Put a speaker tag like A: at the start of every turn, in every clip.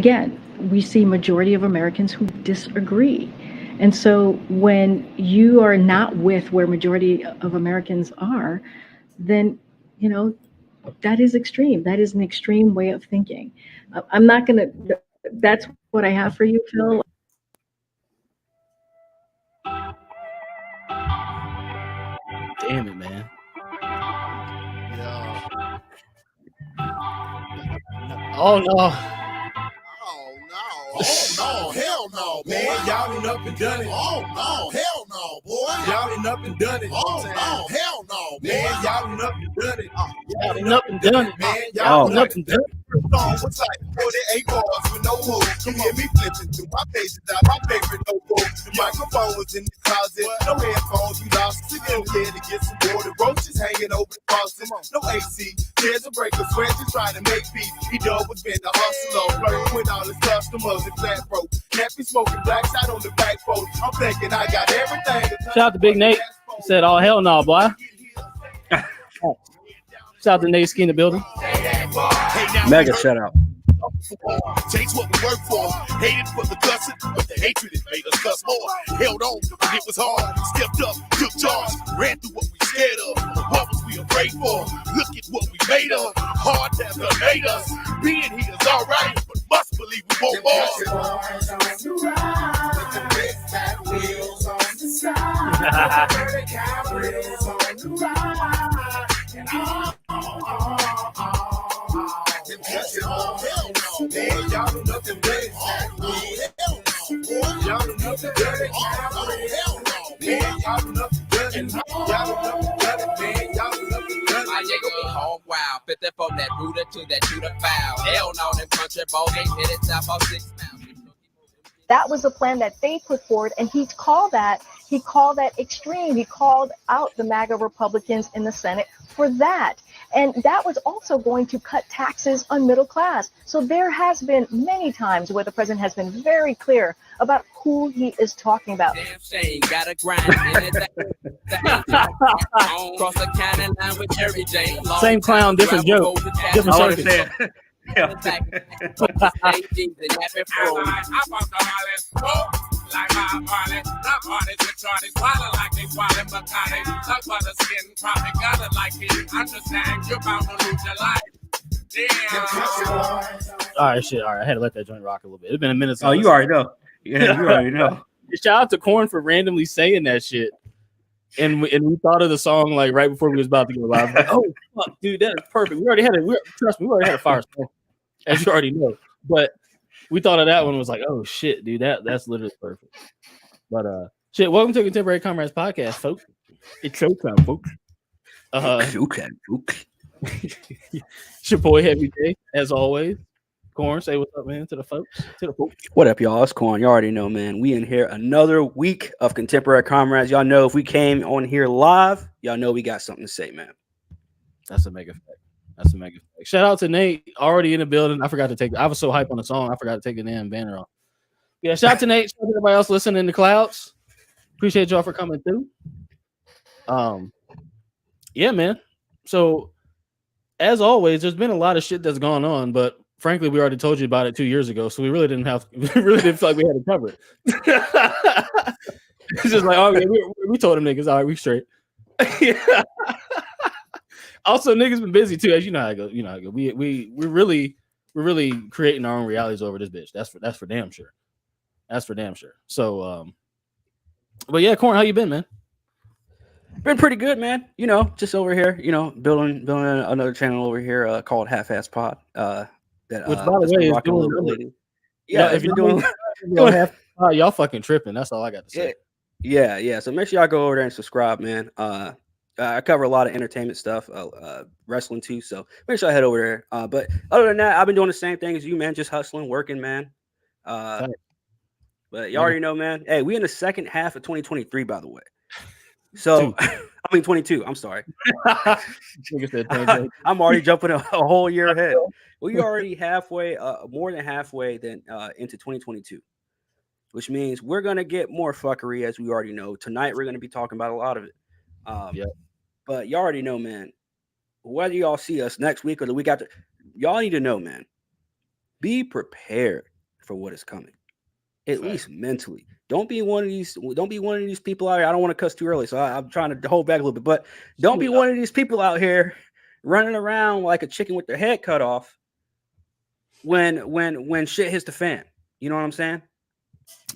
A: again, we see majority of Americans who disagree. And so when you are not with where majority of Americans are, then you know that is extreme. That is an extreme way of thinking. I'm not going to. That's what I have for you, Phil.
B: Damn it, man.
C: Yeah.
B: Oh no.
C: Oh no, hell no, man. Y'all done up and done it. Oh no, hell no, boy. Y'all done up and done it. Oh no, hell no, man. Y'all done up and done it.
B: Y'all done up and done it,
C: man.
B: Y'all done up and done it.
C: Song was like 48 bars with no hook. You hear me flipping through my pages out my favorite notebook. The microphone was in the closet. No headphones, we lost it. Still here to get some water. Roaches hanging over the faucet. No AC. There's a breaker. Sweat just trying to make peace. He done was been the hustler. Flirting with all his customers and flat broke. Can't be smoking blacks out on the back porch. I'm thinking I got everything.
B: Shout out to Big Nate. He said, "Oh hell no, boy." Shout out to Nate Ski in the building.
D: Mega shout out.
C: Takes what we work for. Hated for the cussing, but the hatred it made us cuss more. Held on, but it was hard. Stepped up, took charge, ran through what we scared of. What was we afraid for? Look at what we made of. Hard has done made us. Being here is alright, but must believe we won't
E: Hog wild, 54 that rooter to that shooter foul. Hell no, them country boys ain't hit it top off 6 miles.
F: That was the plan that they put forward, and he called that extreme. He called out the MAGA Republicans in the Senate for that. And that was also going to cut taxes on middle class. So there has been many times where the president has been very clear about who he is talking about.
E: Damn shame, gotta grind in it. Cross the county line with Jerry Jane.
B: Same clown, different joke. Different circus.
E: Yeah.
G: Like my party, the parties with Charlie, swallow like they swallow Bacardi. Suck for the skin, probably gotta like it. Understand you're bound to lose your life. Damn.
B: All right, shit. All right, I had to let that joint rock a little bit. It's been a minute.
D: Oh, you already know. Yeah, you already know.
B: Shout out to Korn for randomly saying that shit. And we thought of the song like right before we was about to go live. Like, oh fuck, dude, that is perfect. We already had trust me, we already had a fire song, as you already know. But we thought of that one, was like, oh shit, dude, that's literally perfect. But shit, welcome to Contemporary Comrades Podcast, folks. It's showtime, folks.
D: Showtime, folks.
B: It's your boy Heavy Day, as always. Corn, say what's up, man, to the folks.
D: What up, y'all? It's Corn. You already know, man. We in here another week of Contemporary Comrades. Y'all know if we came on here live, y'all know we got something to say, man.
B: That's a mega fact. Shout out to Nate, already in the building. I was so hyped on the song, I forgot to take the damn banner off. Yeah, shout out to Nate. Shout out to everybody else listening in the clouds. Appreciate y'all for coming through. Yeah, man. So, as always, there's been a lot of shit that's gone on, but frankly, we already told you about it 2 years ago, so we really didn't feel like we had to cover it. It's just like, oh, yeah, we told them niggas, all right, we straight. Yeah. Also, niggas been busy too, as you know how it goes. We're really creating our own realities over this bitch. That's for damn sure. So, but yeah, Corn, how you been, man?
D: Been pretty good, man. Just over here, building another channel over here called Half Ass Pod.
B: Which, by the way, is doing really.
D: Yeah,
B: if you're doing half, y'all fucking tripping. That's all I got to say.
D: Yeah. So make sure y'all go over there and subscribe, man. I cover a lot of entertainment stuff, wrestling too. So make sure I head over there. But other than that, I've been doing the same thing as you, man. Just hustling, working, man. But you already know, man. Hey, we in the second half of 2023, by the way. So, 22. I'm sorry. I'm already jumping a whole year ahead. We already halfway, more than halfway into 2022, which means we're gonna get more fuckery, as we already know. Tonight, we're gonna be talking about a lot of it. But you already know, man. Whether y'all see us next week or the week after, y'all need to know, man. Be prepared for what is coming. At least mentally. Don't be one of these people out here. I don't want to cuss too early, so I'm trying to hold back a little bit. But don't be one of these people out here running around like a chicken with their head cut off when shit hits the fan. You know what I'm saying?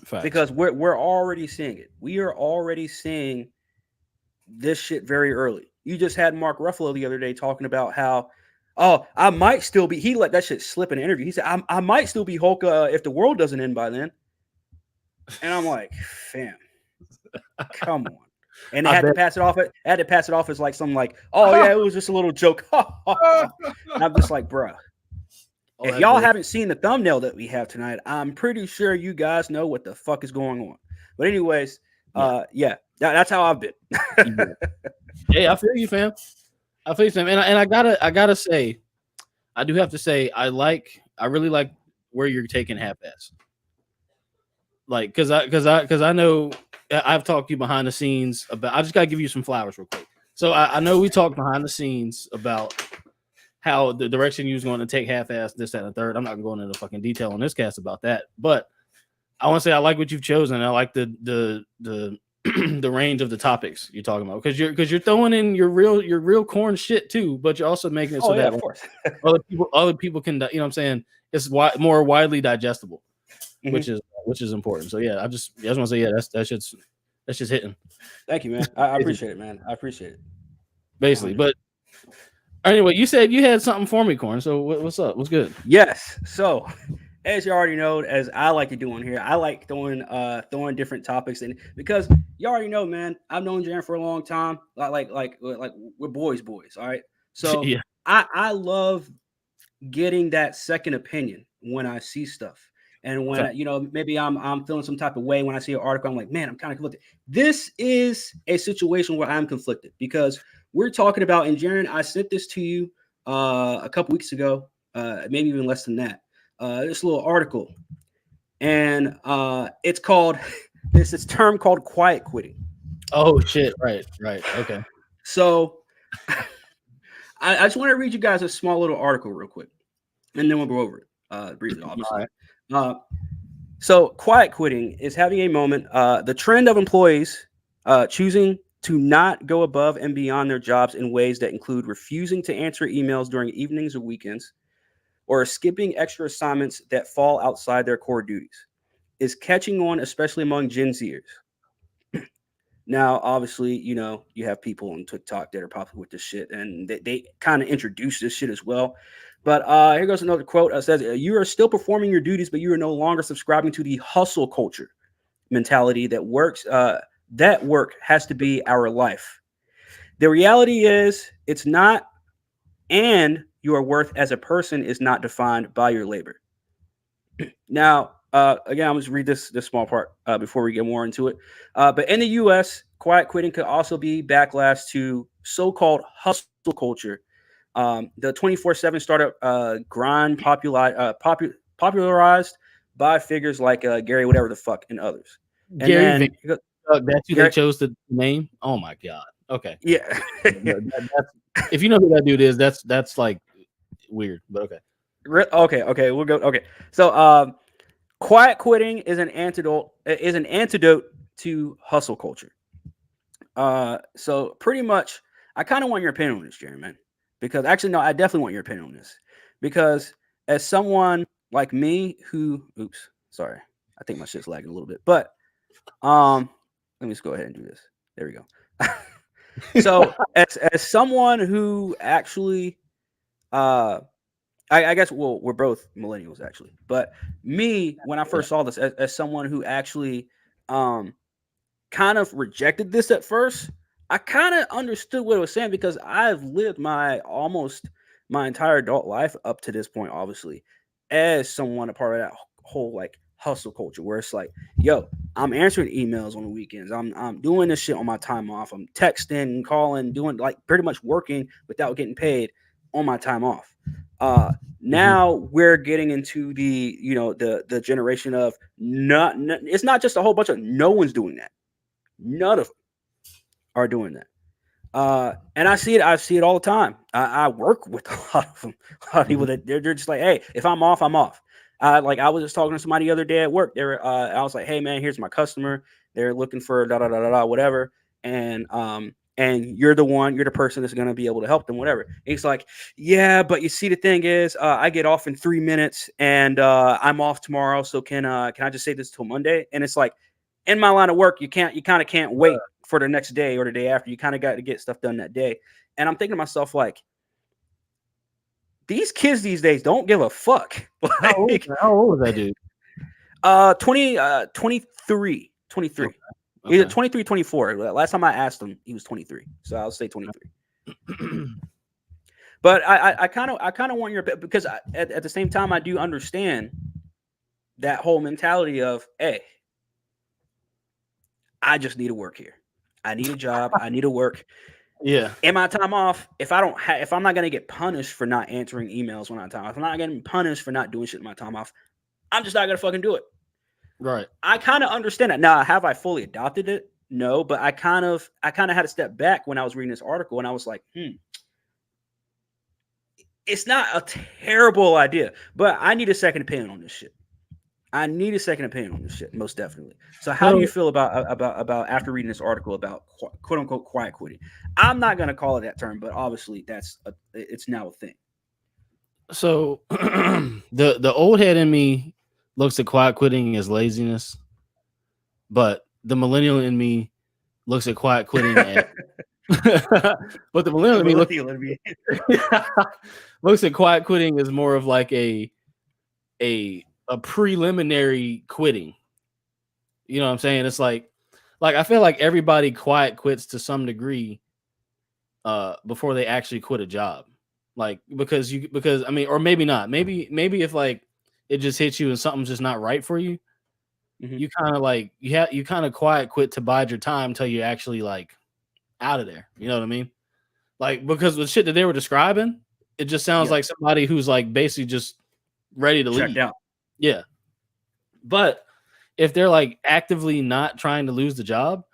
B: Facts.
D: Because we're already seeing it. We are already seeing this shit very early. You just had Mark Ruffalo the other day talking about how, I might still be. He let that shit slip in an interview. He said, I might still be Hulk if the world doesn't end by then. And I'm like, fam, come on. And they had to pass it off. Had to pass it off as like something like, oh yeah, it was just a little joke. And I'm just like, bruh. If y'all haven't seen the thumbnail that we have tonight, I'm pretty sure you guys know what the fuck is going on. But anyways, that's how I've been.
B: Hey, I feel you, fam. I feel you, fam. And I gotta say, I do have to say, I really like where you're taking half-ass. Like, cause I know I've talked to you behind the scenes about. I just gotta give you some flowers real quick. So I know we talked behind the scenes about how the direction you was going to take half-ass, this, that, and the third. I'm not going to go into fucking detail on this cast about that, but I want to say I like what you've chosen. I like the the range of the topics you're talking about because you're throwing in your real corn shit too, but you're also making it so that
D: of course.
B: other people can, you know what I'm saying, it's more widely digestible, which is important. So yeah, I just want to say, yeah, that's just hitting.
D: Thank you, man. I appreciate it, man. I appreciate it.
B: Basically, but anyway, you said you had something for me, Corn. So what's up? What's good?
D: Yes. So as you already know, as I like to do on here, I like throwing different topics in because you already know, man. I've known Jaren for a long time. Like we're boys. All right. So
B: Yeah.
D: I love getting that second opinion when I see stuff. And when maybe I'm feeling some type of way when I see an article, I'm like, man, I'm kind of conflicted. This is a situation where I'm conflicted because we're talking about, and Jaren, I sent this to you a couple weeks ago, maybe even less than that. This little article, and it's called this term called quiet quitting.
B: Oh shit! Right. Okay.
D: So I just want to read you guys a small little article real quick, and then we'll go over it briefly, obviously. Right. So quiet quitting is having a moment. The trend of employees choosing to not go above and beyond their jobs in ways that include refusing to answer emails during evenings or weekends, or skipping extra assignments that fall outside their core duties, is catching on, especially among Gen Zers. Now, obviously, you have people on TikTok that are popular with this shit, and they kind of introduce this shit as well. But here goes another quote. It says, you are still performing your duties, but you are no longer subscribing to the hustle culture mentality that work has to be our life. The reality is it's not, and your worth as a person is not defined by your labor. Now, again, I'm just read this small part before we get more into it. But in the U.S., quiet quitting could also be backlash to so-called hustle culture. The 24/7 startup grind popularized by figures like Gary, whatever the fuck, and others. And
B: Gary,
D: then,
B: that's who they chose the name. Oh my god. Okay.
D: Yeah.
B: If you know who that dude is, that's like weird, but okay.
D: Okay, we'll go. Okay, so quiet quitting is an antidote to hustle culture. So pretty much, I kind of want your opinion on this, Jerry, man. Because actually, no, I definitely want your opinion on this. Because as someone like me who, sorry, I think my shit's lagging a little bit. But let me just go ahead and do this. There we go. So as someone who actually, I guess, well, we're both millennials actually. But me, when I first saw this, as someone who actually kind of rejected this at first, I kind of understood what it was saying because I've lived almost my entire adult life up to this point, obviously, as someone a part of that whole like hustle culture where it's like, yo, I'm answering emails on the weekends. I'm doing this shit on my time off. I'm texting, calling, doing like pretty much working without getting paid on my time off. Now we're getting into the generation of it's not just a whole bunch of no one's doing that. None of them are doing that. And I see it all the time. I work with a lot of them, a lot of people that they're just like, hey, if I'm off, I'm off. I was just talking to somebody the other day at work. I was like, hey man, here's my customer. They're looking for whatever. And you're the person that's gonna be able to help them, whatever. And he's like, yeah, but you see, the thing is, I get off in 3 minutes and I'm off tomorrow. So can I just say this till Monday? And it's like, in my line of work, you kind of can't wait for the next day or the day after. You kind of got to get stuff done that day. And I'm thinking to myself, like, these kids these days don't give a fuck.
B: How old was that dude?
D: 23.
B: Okay.
D: Either 23, 24. Last time I asked him, he was 23. So I'll say 23. But I kind of want your, because at the same time, I do understand that whole mentality of, hey, I just need to work here. I need a job. I need to work.
B: Yeah.
D: In my time off, if I'm not gonna get punished for not answering emails when I'm time off, if I'm not getting punished for not doing shit in my time off, I'm just not gonna fucking do it.
B: Right.
D: I kind of understand that. Now, have I fully adopted it? No, but I kind of had to step back when I was reading this article, and I was like, it's not a terrible idea, but I need a second opinion on this shit. Most definitely. So how do you feel about after reading this article about quote unquote quiet quitting? I'm not going to call it that term, but obviously it's now a thing.
B: So the old head in me looks at quiet quitting as laziness, but the millennial in me looks at quiet quitting as but the millennial in me looks at quiet quitting as more of like a preliminary quitting. You know what I'm saying? It's like I feel like everybody quiet quits to some degree before they actually quit a job. Like because I mean, or maybe not. Maybe if like it just hits you and something's just not right for you, you kind of like you kind of quiet quit to bide your time until you're actually like out of there. You know what I mean? Like because the shit that they were describing, it just sounds like somebody who's like basically just ready to leave.
D: Out.
B: Yeah. But if they're like actively not trying to lose the job,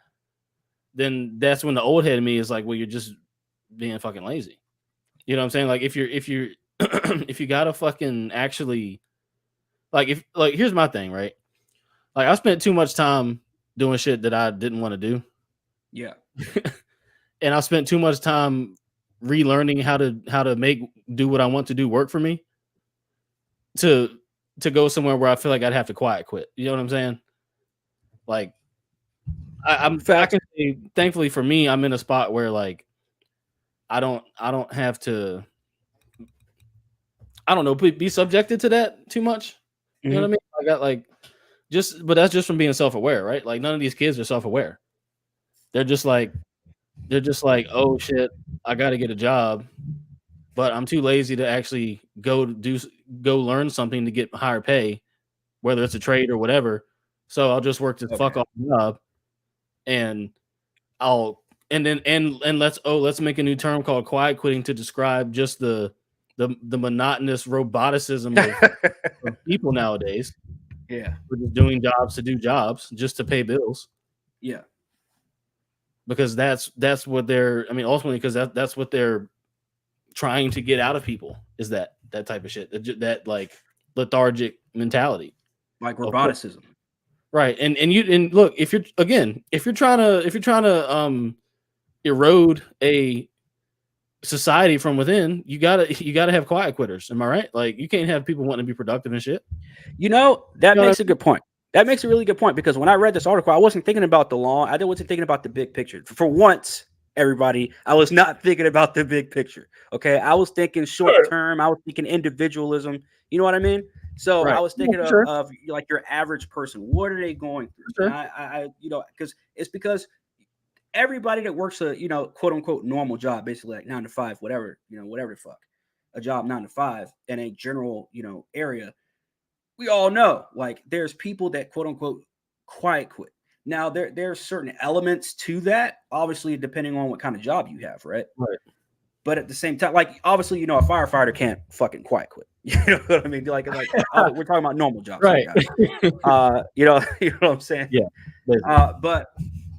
B: then that's when the old head of me is like, well, you're just being fucking lazy. You know what I'm saying? Like if you're if you gotta fucking actually like here's my thing, right? Like I spent too much time doing shit that I didn't want to do.
D: Yeah.
B: And I spent too much time relearning how to do what I want to do work for me to go somewhere where I feel like I'd have to quiet quit. You know what I'm saying? Like I can say, thankfully for me, I'm in a spot where like I don't have to, I don't know, be subjected to that too much. You know what I mean? I got like but that's just from being self-aware, right? Like none of these kids are self-aware. They're just like, oh shit, I got to get a job, but I'm too lazy to actually go learn something to get higher pay, whether it's a trade or whatever. So I'll just work this fuck off job, and let's make a new term called quiet quitting to describe just the monotonous roboticism of people nowadays.
D: Yeah,
B: we're just doing jobs to do jobs just to pay bills.
D: Yeah,
B: because that's what they're. I mean, ultimately, because that's what they're trying to get out of people is that type of shit, that like lethargic mentality,
D: like roboticism.
B: Right. And look, if you're trying to erode a society from within, you gotta have quiet quitters. Am I right? Like you can't have people wanting to be productive and shit.
D: That makes a good point. That makes a really good point, because when I read this article, I wasn't thinking about the law. I wasn't thinking about the big picture. For once, everybody, I was not thinking about the big picture. Okay. I was thinking short term. I was thinking individualism. You know what I mean? So right. I was thinking of like your average person. What are they going through? I because everybody that works a, quote unquote normal job, basically like 9 to 5, whatever the fuck, a job 9 to 5 in a general, area. We all know, like, there's people that quote unquote quiet quit. Now there are certain elements to that, obviously, depending on what kind of job you have, right?
B: Right.
D: But at the same time, like, obviously, a firefighter can't fucking quiet quit. You know what I mean? Like we're talking about normal jobs,
B: right?
D: You know what I'm saying?
B: Yeah.
D: But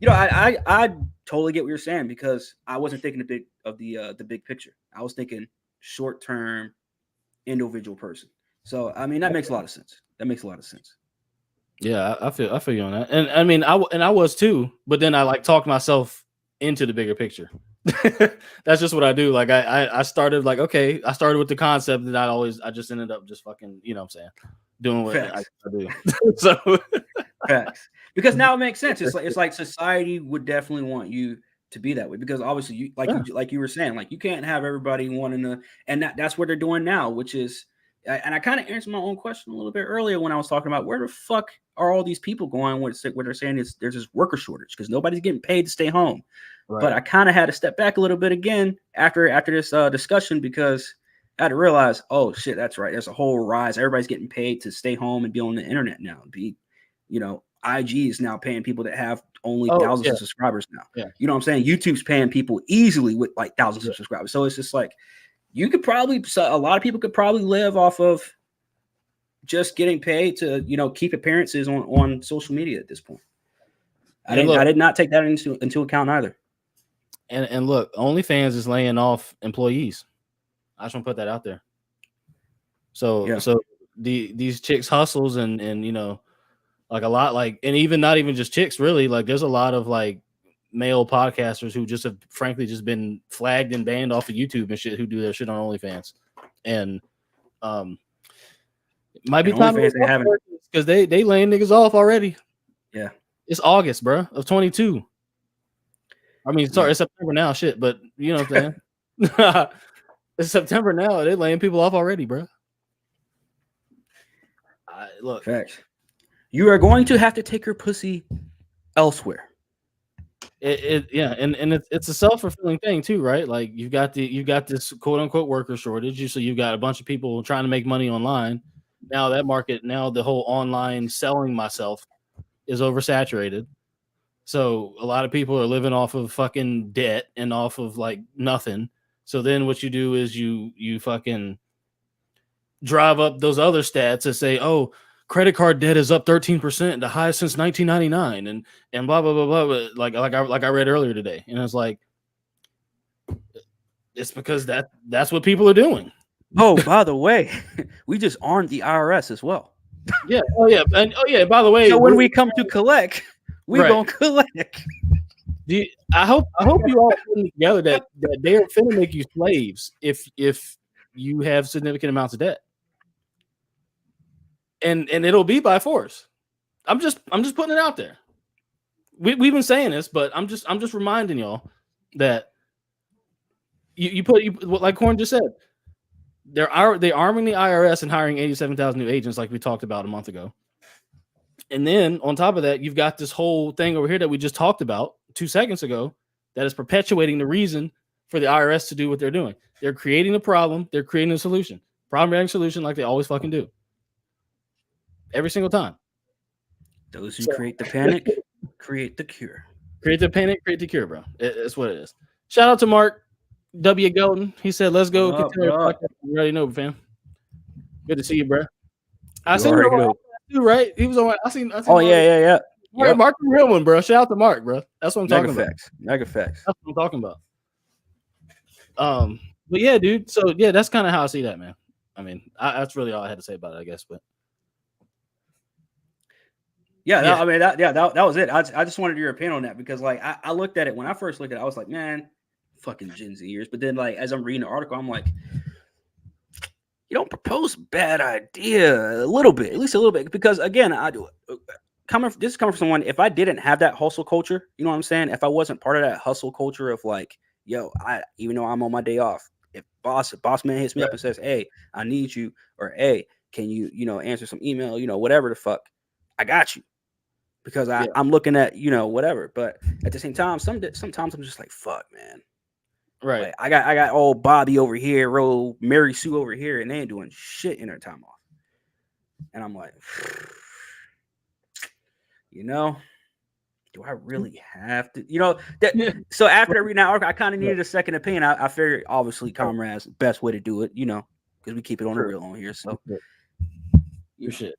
D: I totally get what you're saying, because I wasn't thinking the big picture. I was thinking short term, individual person. So I mean, that makes a lot of sense.
B: Yeah, I feel you on that. And I mean, I was too, but then I like talked myself into the bigger picture. That's just what I do. Like I started like, okay, I started with the concept that I just ended up just fucking, you know what I'm saying, doing what I do. So
D: Facts. Because now it makes sense. It's like society would definitely want you to be that way, because obviously you like you were saying, like you can't have everybody wanting to, and that's what they're doing now, which is, and I kind of answered my own question a little bit earlier when I was talking about where the fuck are all these people going with what they're saying is there's this worker shortage because nobody's getting paid to stay home. Right. But I kind of had to step back a little bit again after this discussion, because I had to realize, oh shit, that's right. There's a whole rise. Everybody's getting paid to stay home and be on the internet now. IG is now paying people that have only thousands of subscribers now. Yeah. You know what I'm saying? YouTube's paying people easily with like thousands of subscribers. So it's just like, a lot of people could probably live off of just getting paid to, keep appearances on social media at this point. I did not take that into account either.
B: And look, OnlyFans is laying off employees. I just want to put that out there. So these chicks hustles and like a lot, like, and even not even just chicks, really, like there's a lot of like male podcasters who just have frankly just been flagged and banned off of YouTube and shit, who do their shit on OnlyFans. And might be time because they laying niggas off already.
D: Yeah.
B: It's August, bro, of 22. I mean, sorry, it's September now, shit, but you know what I'm saying? It's September now. They're laying people off already, bro. Look.
D: Facts. You are going to have to take your pussy elsewhere.
B: And it's a self-fulfilling thing too, right? Like you've got this quote unquote worker shortage. So you've got a bunch of people trying to make money online. Now that market, the whole online selling myself is oversaturated. So a lot of people are living off of fucking debt and off of like nothing. So then what you do is you fucking drive up those other stats that say, oh, credit card debt is up 13%, the highest since 1999, and blah blah blah blah. Like I read earlier today, and it's like, it's because that's what people are doing.
D: Oh, by the way, we just armed the IRS as well.
B: Yeah. Oh yeah. And by the way,
D: so when we come to collect, we gonna collect.
B: I hope you all put together that they're finna make you slaves if you have significant amounts of debt. And it'll be by force. I'm just putting it out there. We've been saying this, but I'm just reminding y'all that you like Corn just said, they arming the IRS and hiring 87,000 new agents, like we talked about a month ago. And then on top of that, you've got this whole thing over here that we just talked about 2 seconds ago that is perpetuating the reason for the IRS to do what they're doing. They're creating a problem. They're creating a solution. Problem-bearing solution, like they always fucking do. Every single time.
D: Those who create the panic create the cure.
B: Create the panic, create the cure, bro. It's what it is. Shout out to Mark W. Golden. He said, "Let's go." You already know, fam. Good to see you, bro. I seen you, right? He was on. I seen.
D: Oh yeah.
B: Mark, the real one, bro. Shout out to Mark, bro. That's what I'm talking about.
D: Mega facts.
B: That's what I'm talking about. But yeah, dude. So yeah, that's kind of how I see that, man. I mean, that's really all I had to say about it, I guess. But
D: I mean, that was it. I just wanted your opinion on that because, like, I looked at it when I first looked at it. I was like, man, fucking Gen Zers. But then, like, as I'm reading the article, I'm like, you don't propose a bad idea, at least a little bit, because again, this is coming from someone. If I didn't have that hustle culture, you know what I'm saying? If I wasn't part of that hustle culture of like, yo, even though I'm on my day off, if boss man hits me up and says, hey, I need you, or hey, can you, answer some email, whatever the fuck, I got you. Because I'm looking at, whatever. But at the same time, sometimes I'm just like, fuck, man.
B: Right.
D: Like, I got old Bobby over here, old Mary Sue over here, and they ain't doing shit in their time off. And I'm like, do I really have to? So after reading that article, I kind of needed a second opinion. I figured, obviously, Comrade's the best way to do it, because we keep it on the real on here. So,
B: your shit.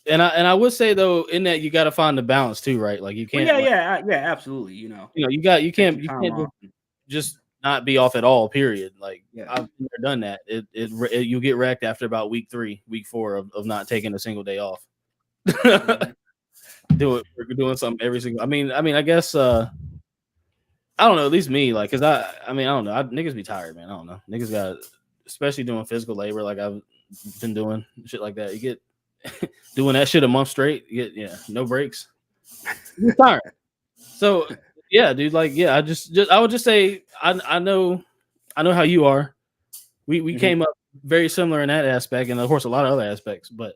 B: And I would say though, in that you got to find the balance too, right? Like you can't.
D: Yeah, absolutely.
B: You can't just not be off at all. Period. Like
D: Yeah.
B: I've never done that. You get wrecked after about week 4 of not taking a single day off. We're doing something every single. I mean, I guess I don't know. At least me, like, cause I don't know. Niggas be tired, man. I don't know. Niggas got, especially doing physical labor, like I've been doing shit like that. You get doing that shit a month straight. You get no breaks. You're tired. So yeah, dude. Like I would just say I know how you are. We came up very similar in that aspect, and of course a lot of other aspects, but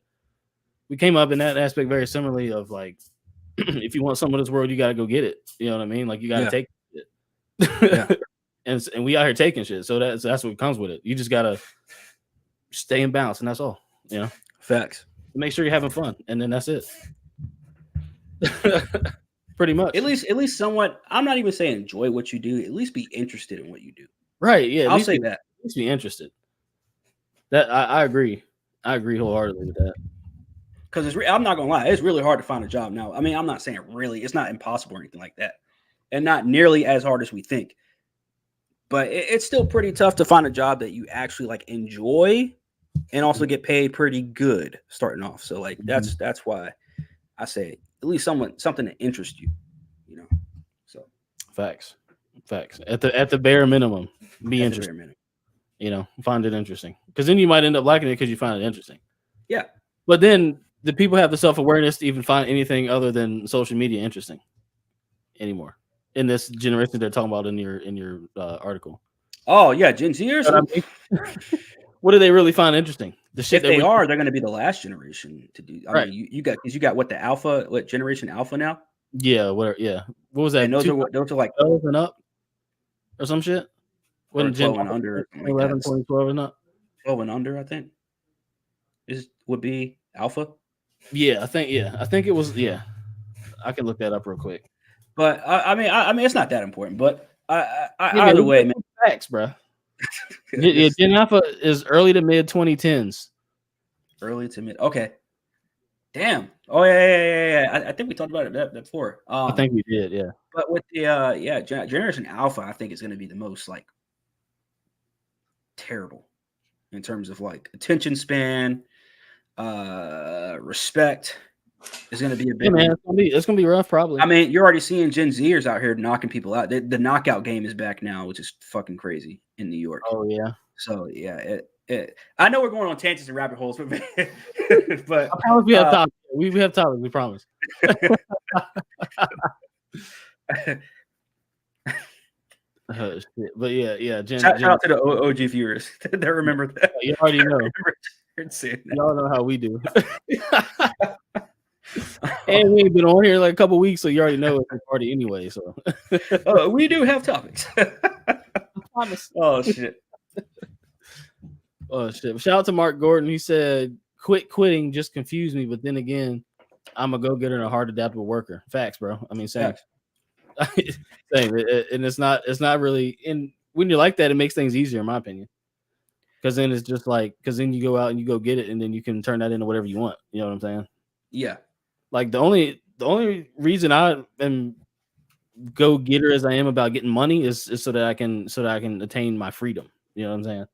B: we came up in that aspect very similarly of like, if you want some of this world, you got to go get it. You know what I mean? Like you got to take it. Yeah. and we out here taking shit. So that's what comes with it. You just got to stay in balance, and that's all. You know?
D: Facts.
B: Make sure you're having fun, and then that's it. Pretty much.
D: At least somewhat. I'm not even saying enjoy what you do. At least be interested in what you do.
B: Right. Yeah.
D: I'll say that.
B: At least be interested. That I agree. I agree wholeheartedly with that.
D: Because I'm not gonna lie, it's really hard to find a job now. I mean, I'm not saying really, it's not impossible or anything like that, and not nearly as hard as we think. But it's still pretty tough to find a job that you actually like enjoy, and also get paid pretty good starting off. So like that's why I say at least something that interests you, you know. So facts.
B: At the bare minimum, be interested. You know, find it interesting, because then you might end up liking it because you find it interesting.
D: Yeah,
B: but then the people have the self-awareness to even find anything other than social media interesting anymore in this generation they're talking about in your article.
D: Oh yeah, Gen Zers.
B: You know what I mean? What do they really find interesting? The shit
D: if they're going to be the last generation to do. I mean, you got what the alpha, what generation alpha now?
B: Yeah, what was that?
D: And those are like
B: 12 and up or some shit.
D: When 12 and under,
B: 11, 2012 and up.
D: 12 and under, I think would be alpha.
B: Yeah, I think it was. Yeah, I can look that up real quick.
D: But I mean, it's not that important. But either way, man,
B: facts, bro. Yeah, Gen Alpha is early to mid 2010s.
D: Early to mid. Okay. Damn. Oh yeah. I think we talked about it that before.
B: I think we did. Yeah.
D: But with the Generation Alpha, I think it's going to be the most like terrible in terms of like attention span. Respect is going to be a big.
B: Man, it's going to be rough, probably.
D: I mean, you're already seeing Gen Zers out here knocking people out. The knockout game is back now, which is fucking crazy in New York.
B: Oh yeah.
D: So yeah, I know we're going on tangents and rabbit holes, but
B: I promise we have topics. We have topics. We promise. Shit. But yeah.
D: Shout out to the OG viewers that remember that.
B: You already know. Y'all know how we do. And we ain't been on here like a couple weeks, so you already know it's a party anyway. So
D: we do have topics. Oh shit.
B: Oh shit. Shout out to Mark Gordon. He said, quitting just confused me, but then again, I'm a go-getter and a hard adaptable worker. Facts, bro. I mean, same. Same. And it's not really, and when you're like that, it makes things easier, in my opinion. Because then it's just like, because then you go out and you go get it, and then you can turn that into whatever you want. You know what I'm saying?
D: Yeah.
B: Like the only reason I am go getter as I am about getting money is so that I can attain my freedom. You know what I'm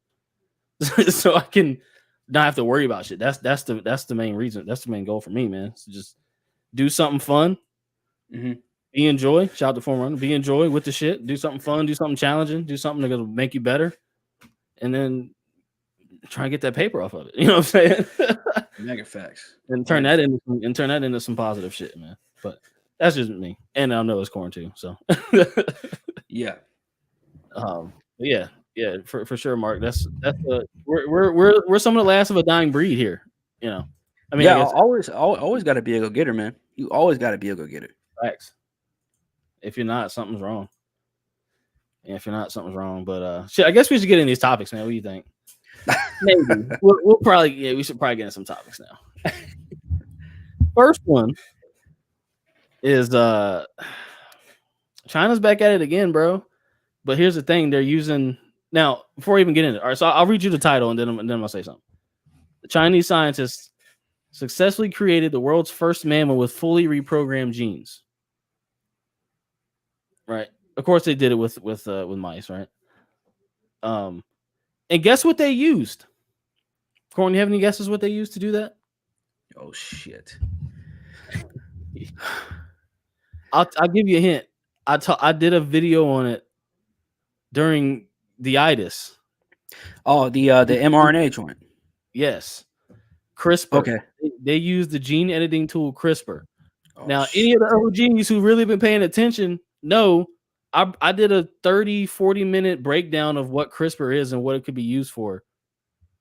B: saying? So I can not have to worry about shit. That's the main reason. That's the main goal for me, man. So just do something fun.
D: Mm-hmm.
B: Be enjoy. Shout out to Forerunner. Be enjoy with the shit. Do something fun. Do something challenging. Do something that's gonna make you better. And then try and get that paper off of it. You know what I'm saying?
D: Mega facts.
B: And turn that into some positive shit, man. But that's just me. And I know it's corn too. So
D: yeah.
B: Yeah, for sure, Mark. That's we're some of the last of a dying breed here. You know. I mean,
D: yeah, always got to be a go-getter, man. You always got to be a go-getter.
B: Facts. If you're not, something's wrong. Yeah, if you're not, something's wrong. But shit, I guess we should get in these topics, man. What do you think? Maybe we'll probably we should probably get in some topics now. First one is China's back at it again, bro. But here's the thing: they're using now. Before we even get into it, all right. So I'll read you the title, and then I'm gonna say something. The Chinese scientists successfully created the world's first mammal with fully reprogrammed genes. Right. Of course, they did it with mice, right? And guess what they used? Corn, you have any guesses what they used to do that?
D: Oh shit.
B: I'll give you a hint. I did a video on it during the itis.
D: Oh, the mRNA joint.
B: Yes, CRISPR.
D: Okay.
B: They use the gene editing tool CRISPR.
D: Oh,
B: Now, any of the other genies who really been paying attention know I did a 30-40 minute breakdown of what CRISPR is and what it could be used for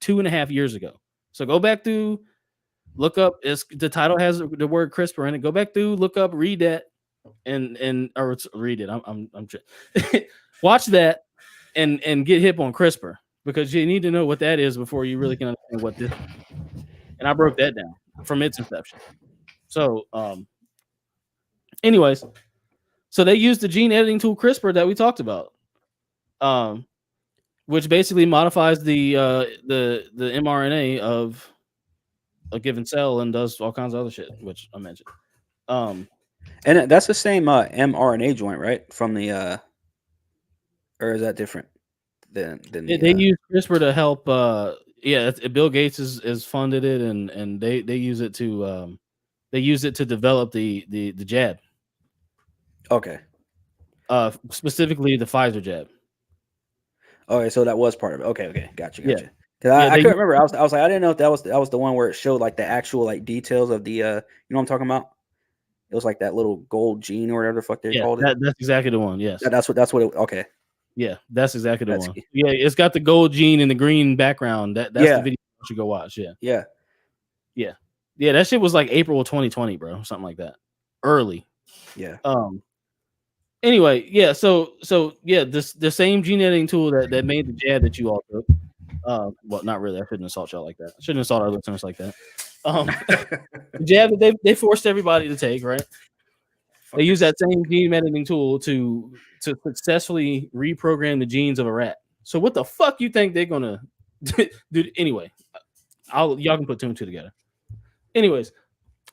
B: 2.5 years ago. So go back through, look up. The title has the word CRISPR in it. Go back through, look up, read that, and or read it. I'm watch that and get hip on CRISPR, because you need to know what that is before you really can understand what this is. And I broke that down from its inception. So, anyways, so they used the gene editing tool CRISPR that we talked about, which basically modifies the mRNA of a given cell and does all kinds of other shit, which I mentioned.
D: And that's the same mRNA joint, right? From the or is that different than
B: they use CRISPR to help? Bill Gates is funded it, and they use it to develop the jab.
D: Okay.
B: Specifically the Pfizer jab.
D: Okay, so that was part of it. Okay, gotcha.
B: Yeah.
D: Because I couldn't remember. I was like, I didn't know if that was the one where it showed like the actual like details of the you know what I'm talking about? It was like that little gold gene or whatever the fuck they called it.
B: That's exactly the one. Yes.
D: That's what it. Okay.
B: Yeah, that's exactly the one. Yeah, it's got the gold gene in the green background. That's the video you should go watch. Yeah. That shit was like April of 2020, bro. Something like that. Early.
D: Yeah.
B: Anyway, yeah. So the same gene editing tool that made the jab that you all took. Well, not really. I shouldn't insult y'all like that. I shouldn't insult our listeners like that. The jab that they forced everybody to take, right? They use that same gene editing tool to successfully reprogram the genes of a rat. So what the fuck you think they're gonna do? Anyway, y'all can put two and two together. Anyways,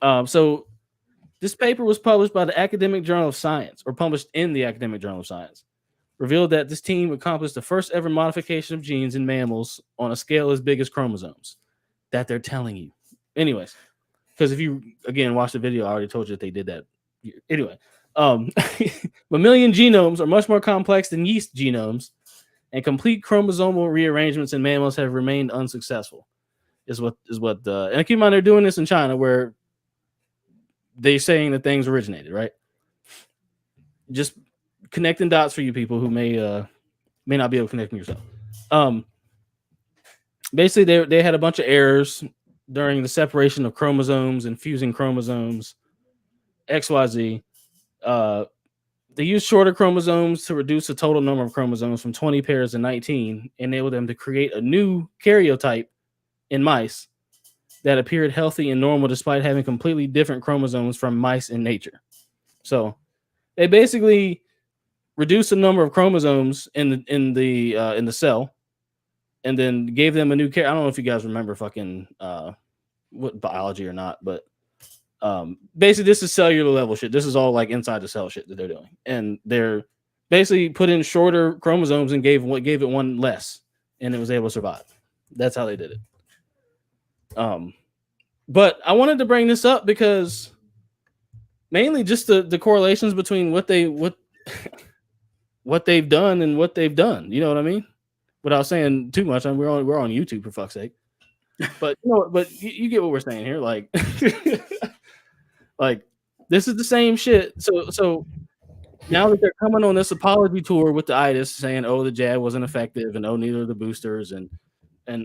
B: so this paper was published by the Academic Journal of Science, or published in the Academic Journal of Science, revealed that this team accomplished the first ever modification of genes in mammals on a scale as big as chromosomes. That they're telling you. Anyways, because if you again watch the video, I already told you that they did that. Anyway, mammalian genomes are much more complex than yeast genomes, and complete chromosomal rearrangements in mammals have remained unsuccessful. And keep in mind they're doing this in China, where they're saying that things originated, right? Just connecting dots for you people who may not be able to connect them yourself. Basically, they had a bunch of errors during the separation of chromosomes and fusing chromosomes. XYZ. They used shorter chromosomes to reduce the total number of chromosomes from 20 pairs to 19, enable them to create a new karyotype in mice that appeared healthy and normal despite having completely different chromosomes from mice in nature. So they basically reduced the number of chromosomes in the cell, and then gave them a new I don't know if you guys remember fucking what biology or not, but basically this is cellular level shit. This is all like inside the cell shit that they're doing, and they're basically put in shorter chromosomes and gave it one less, and it was able to survive. That's how they did it. But I wanted to bring this up because mainly just the correlations between what they've done and what they've done. You know what I mean? Without saying too much, we're on YouTube for fuck's sake. But you get what we're saying here, like. Like, this is the same shit. So now that they're coming on this apology tour with the itis, saying, oh, the jab wasn't effective, and oh, neither of the boosters, and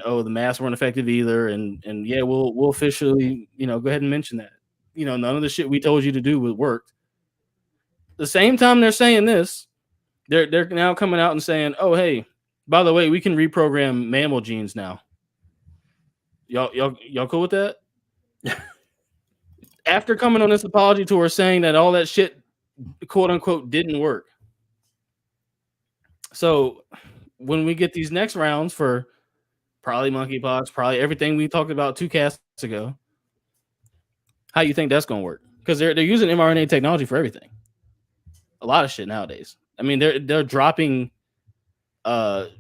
B: oh, the masks weren't effective either, and yeah, we'll officially, go ahead and mention that. None of the shit we told you to do worked. The same time they're saying this, they're now coming out and saying, oh, hey, by the way, we can reprogram mammal genes now. Y'all cool with that? After coming on this apology tour saying that all that shit, quote unquote, didn't work. So when we get these next rounds for probably monkeypox, probably everything we talked about 2 casts ago, how you think that's going to work? Because they're using mRNA technology for everything. A lot of shit nowadays. I mean, they're dropping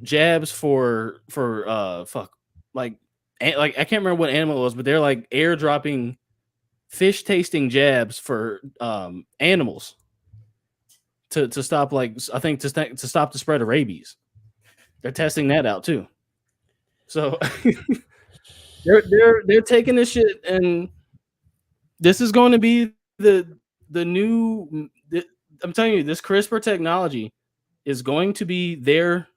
B: jabs for fuck, like I can't remember what animal it was, but they're like airdropping fish tasting jabs for animals to stop, like, I think to stop the spread of rabies. They're testing that out too. So they're taking this shit, and this is going to be the new. I'm telling you, this CRISPR technology is going to be their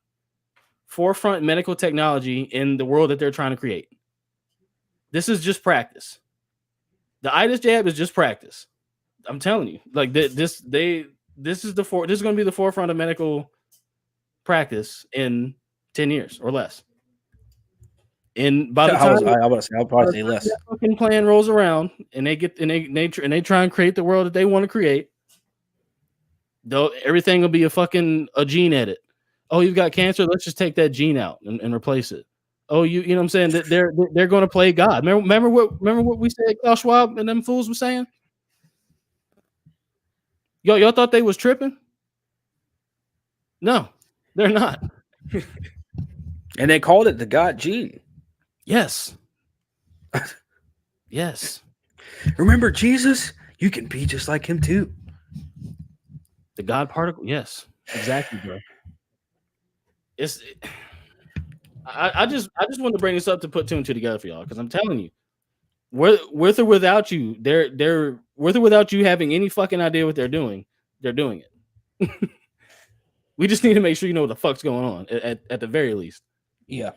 B: forefront medical technology in the world that they're trying to create. This is just practice. The itis jab is just practice. I'm telling you, like this is this is going to be the forefront of medical practice in 10 years or less. And by the time
D: I'll probably say less.
B: that fucking plan rolls around and they try and create the world that they want to create, though everything will be a gene edit. Oh, you've got cancer. Let's just take that gene out and replace it. Oh, you know what I'm saying? That they're going to play God. Remember what we said Klaus Schwab and them fools were saying? Y'all thought they was tripping? No, they're not.
D: And they called it the God gene.
B: Yes. Yes.
D: Remember Jesus? You can be just like him too.
B: The God particle. Yes, exactly, bro. I just wanted to bring this up to put 2 and 2 together for y'all, because I'm telling you, with or without you, they're with or without you having any fucking idea what they're doing it. We just need to make sure you know what the fuck's going on at the very least.
D: Yeah.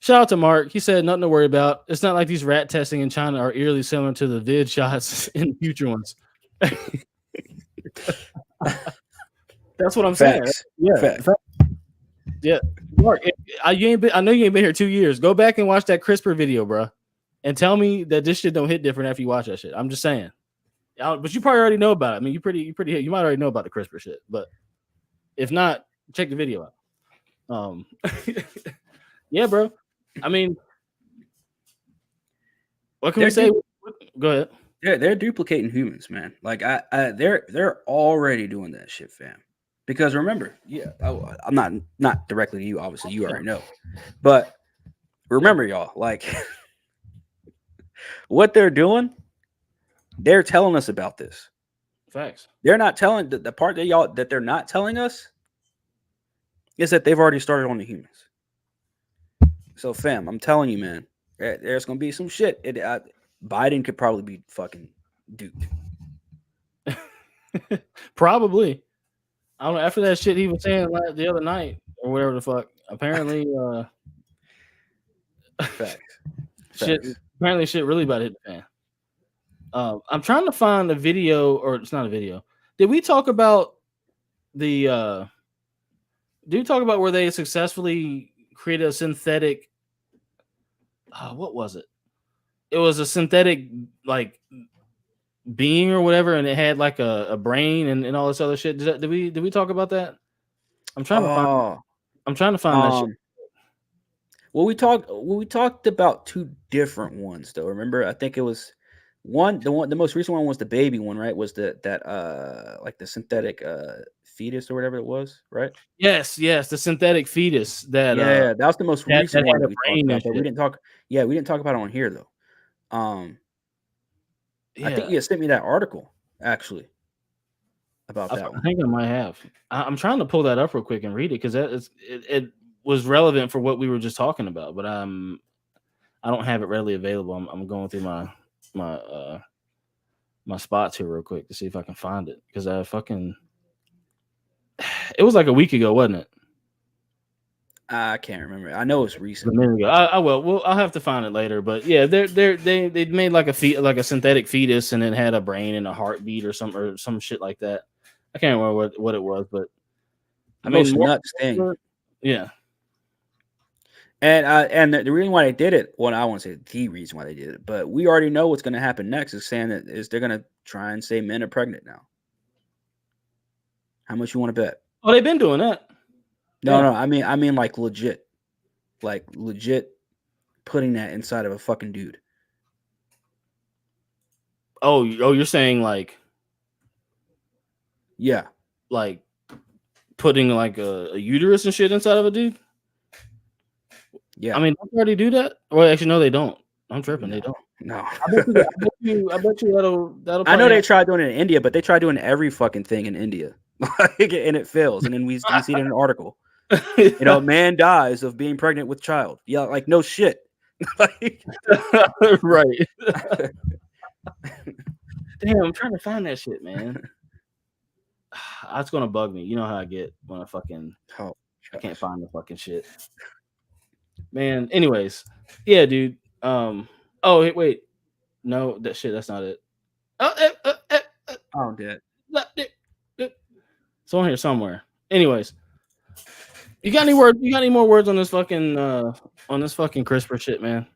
B: Shout out to Mark. He said nothing to worry about. It's not like these rat testing in China are eerily similar to the vid shots in future ones. That's what I'm saying. Yeah.
D: Facts.
B: Yeah. Mark, I know you ain't been here 2 years. Go back and watch that CRISPR video, bro, and tell me that this shit don't hit different after you watch that shit. I'm just saying. But you probably already know about it. I mean, you might already know about the CRISPR shit, but if not, check the video out. Yeah, bro. I mean, what can we say? Go ahead.
D: They're duplicating humans, man. Like they're already doing that shit, fam. Because remember, I'm not directly to you, obviously, you already know. But remember, y'all, like what they're doing, they're telling us about this.
B: Facts.
D: They're not telling the part that they're not telling us is that they've already started on the humans. So, fam, I'm telling you, man, there's gonna be some shit. Biden could probably be fucking duped.
B: Probably. I don't know. After that shit he was saying the other night or whatever the fuck. Apparently,
D: Facts.
B: Apparently, shit really about to hit the fan. I'm trying to find a video, or it's not a video. Did we talk about where they successfully created a synthetic? What was it? It was a synthetic like being or whatever, and it had like a brain and all this other shit. Did we talk about that? I'm trying to find that shit.
D: Well, we talked about 2 different ones though. Remember, I think it was the most recent one was the baby one, right? Was that like the synthetic fetus or whatever it was, right?
B: Yes, the synthetic fetus that
D: that was the most recent one that we talked about, but we didn't talk about it on here though. I think you sent me that article actually about that one.
B: I think I might have. I'm trying to pull that up real quick and read it because it was relevant for what we were just talking about, but I don't have it readily available. I'm going through my spots here real quick to see if I can find it, because it was like a week ago, wasn't it?
D: I can't remember. I know it was recent.
B: A minute ago. I will. Well, I'll have to find it later. But yeah, they made like a synthetic fetus, and it had a brain and a heartbeat or some shit like that. I can't remember what it was, but
D: I mean, nuts thing.
B: Yeah.
D: And the reason why they did it, well, I won't say the reason why they did it, but we already know what's going to happen next. Is saying that they're going to try and say men are pregnant now. How much you want to bet?
B: Oh, they've been doing that.
D: No. I mean, like legit putting that inside of a fucking dude.
B: Oh, you're saying like,
D: yeah,
B: like putting like a uterus and shit inside of a dude.
D: Yeah.
B: I mean, don't they already do that? Well, actually, no, they don't. I'm tripping.
D: No.
B: They don't.
D: No.
B: I bet you that'll.
D: I know
B: probably
D: they tried doing it in India, but they tried doing every fucking thing in India, and it fails. And then we see it in an article. You know, man dies of being pregnant with child. Yeah, like no shit. Like,
B: right. Damn, I'm trying to find that shit, man. That's gonna bug me. You know how I get when I can't find the fucking shit. Man, anyways. Yeah, dude. Oh, wait. No, that's not it.
D: I'm dead.
B: It's on here somewhere. Anyways. You got any more words on this fucking CRISPR shit, man?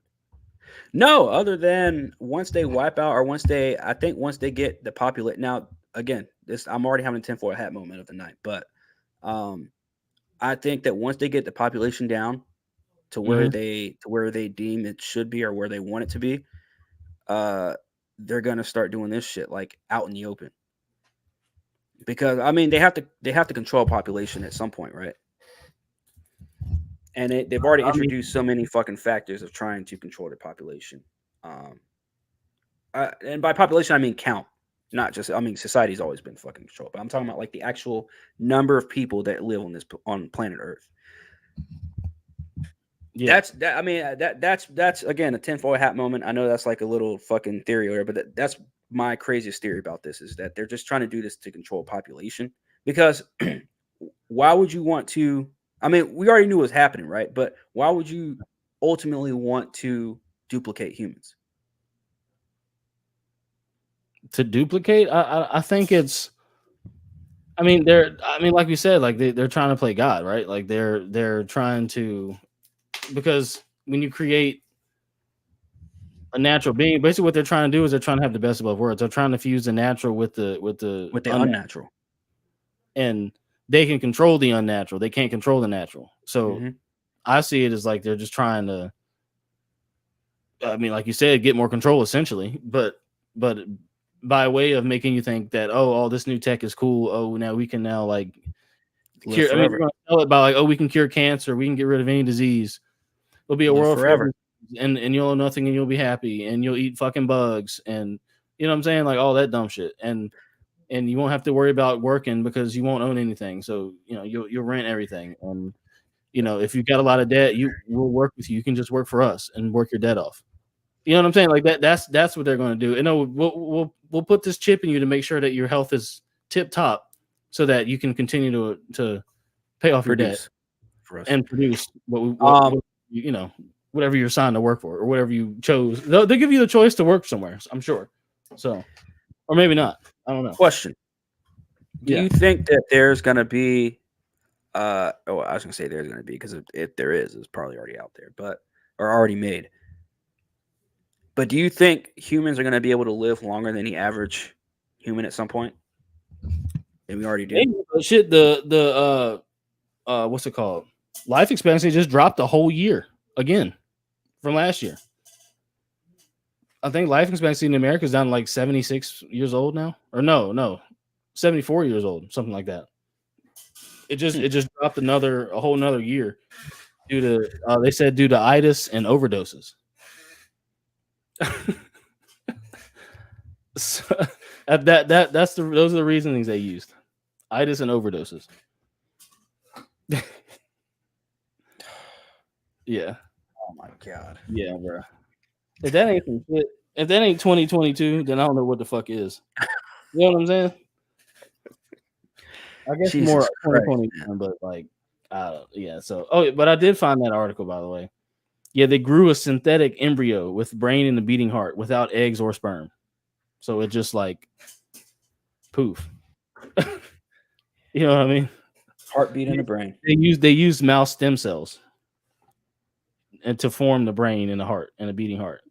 D: No, other than once they wipe out, or once they get the populate. Now, again, I'm already having a tinfoil hat moment of the night, but I think that once they get the population down to where they deem it should be or where they want it to be, they're gonna start doing this shit like out in the open. Because I mean, they have to control population at some point, right? And they've already introduced so many fucking factors of trying to control the population. And by population, I mean count, not just. I mean, society's always been fucking controlled, but I'm talking about like the actual number of people that live on planet Earth. Yeah, that's again a tinfoil hat moment. I know that's like a little fucking theory there, but that's my craziest theory about this is that they're just trying to do this to control population. Because why would you want to? I mean, we already knew what was happening, right? But why would you ultimately want to duplicate humans?
B: To duplicate? I think it's. I mean, like we said, like they're trying to play God, right? Like they're trying to, because when you create a natural being, basically what they're trying to do is they're trying to have the best of both worlds. They're trying to fuse the natural with the
D: unnatural,
B: and they can control the unnatural. They can't control the natural. So I see it as like they're just trying to, I mean, like you said, get more control essentially, but by way of making you think that, all this new tech is cool. Oh, now we can like cure. I mean, we're gonna tell it by like, we can cure cancer. We can get rid of any disease. There'll be a world forever, and you'll own nothing, and you'll be happy, and you'll eat fucking bugs, and you know what I'm saying, like all that dumb shit, and you won't have to worry about working because you won't own anything. So you'll rent everything, and if you've got a lot of debt, we'll work with you. You can just work for us and work your debt off. You know what I'm saying? Like that's what they're going to do. And we'll put this chip in you to make sure that your health is tip top, so that you can continue to pay off your debt
D: for us
B: and produce whatever you're assigned to work for, or whatever you chose. They'll give you the choice to work somewhere, I'm sure. So, or maybe not. I don't know.
D: Question: Do you think that there's going to be? I was going to say there's going to be, because if there is, it's probably already out there, or already made. But do you think humans are going to be able to live longer than the average human at some point? And we already did.
B: Shit, what's it called? Life expectancy just dropped a whole year again from last year. I think life expectancy in America is down to like 76 years old now, or no, 74 years old, something like that. It just dropped a whole another year due to they said due to itis and overdoses. So, those are the reasonings they used: itis and overdoses. Yeah.
D: Oh my god.
B: Yeah, bro. If that ain't some shit, if that ain't 2022, then I don't know what the fuck is. You know what I'm saying? I guess
D: Jesus
B: more
D: Christ,
B: 2021, but like, yeah. So, but I did find that article, by the way. Yeah, they grew a synthetic embryo with brain and a beating heart without eggs or sperm. So it just like poof. You know what I mean?
D: Heartbeat in the brain.
B: They used mouse stem cells and to form the brain and the heart and a beating heart.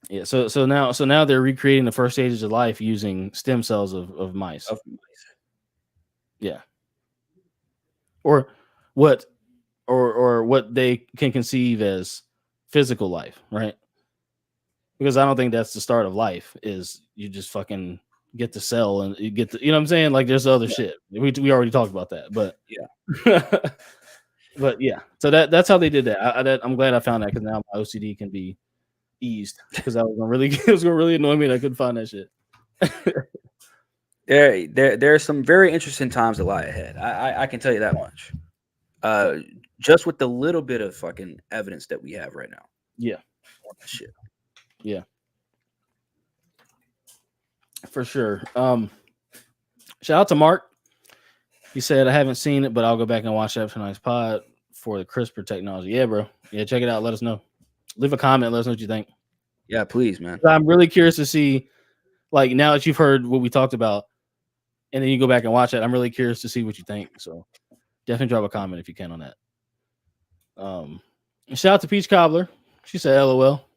B: Yeah, so now they're recreating the first stages of life using stem cells of mice. Yeah. Or what they can conceive as physical life, right? Because I don't think that's the start of life, is you just fucking get to sell and you get to, you know what I'm saying? Like there's other shit. We already talked about that, but
D: Yeah.
B: but yeah. So that's how they did that. I'm glad I found that because now my OCD can be eased because it was gonna really annoy me that I couldn't find that shit.
D: There are some very interesting times that lie ahead. I can tell you that much. Just with the little bit of fucking evidence that we have right now.
B: Yeah.
D: On that shit.
B: Yeah. For sure. Shout out to Mark. He said, I haven't seen it, but I'll go back and watch that tonight's pod for the CRISPR technology. Yeah, bro. Yeah, check it out. Let us know. Leave a comment. Let us know what you think.
D: Yeah, please, man.
B: I'm really curious to see, like, now that you've heard what we talked about, and then you go back and watch it, I'm really curious to see what you think. So definitely drop a comment if you can on that. Shout out to Peach Cobbler. She said, LOL.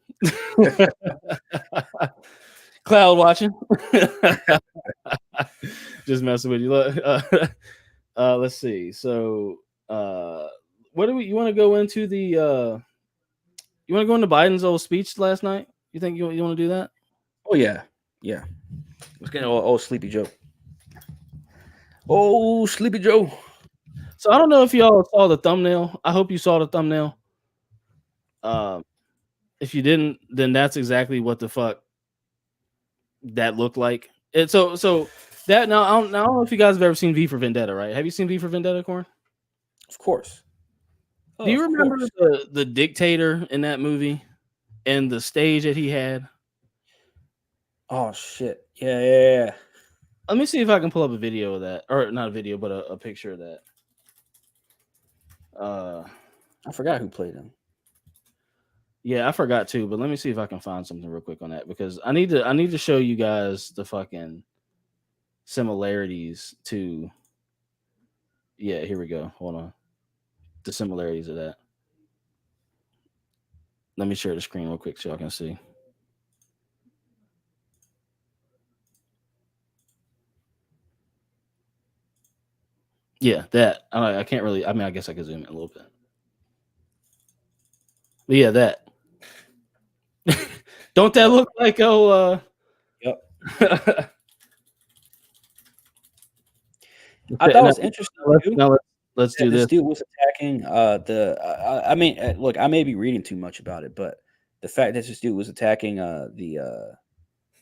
B: Cloud watching. Just messing with you. Let's see. So, what do you want to go into the? You want to go into Biden's old speech last night? You think you want to do that?
D: Oh yeah. Let's get old Sleepy Joe. Oh, Sleepy Joe.
B: So I don't know if y'all saw the thumbnail. I hope you saw the thumbnail. If you didn't, then that's exactly what the fuck that looked like. And so that now I don't know if you guys have ever seen V for Vendetta, right? Have you seen V for Vendetta, Corn?
D: Of course.
B: Do you remember the dictator in that movie and the stage that he had?
D: Oh shit. Yeah.
B: Let me see if I can pull up a video of that, or not a video, but a picture of that.
D: I forgot who played him.
B: Yeah, I forgot too, but let me see if I can find something real quick on that because I need to show you guys the fucking similarities to. Yeah, here we go. Hold on. The similarities of that. Let me share the screen real quick so y'all can see. Yeah, that. I can't really. I mean, I guess I could zoom in a little bit. But yeah, that. Don't that look like
D: Yep. I thought it was interesting.
B: Let's do this.
D: This dude was attacking I mean, look, I may be reading too much about it, but the fact that this dude was attacking the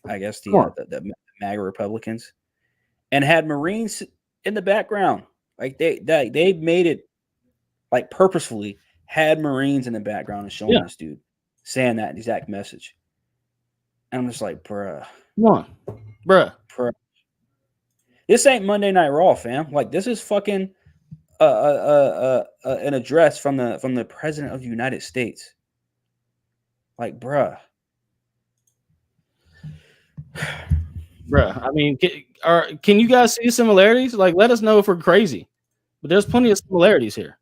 D: MAGA Republicans and had Marines in the background, like they made it like purposefully had Marines in the background and showing this dude saying that exact message. And I'm just like, bruh.
B: Come on, bruh.
D: This ain't Monday Night Raw, fam. Like this is fucking an address from the President of the United States. Like, bruh.
B: I mean, can you guys see similarities? Like, let us know if we're crazy. But there's plenty of similarities here.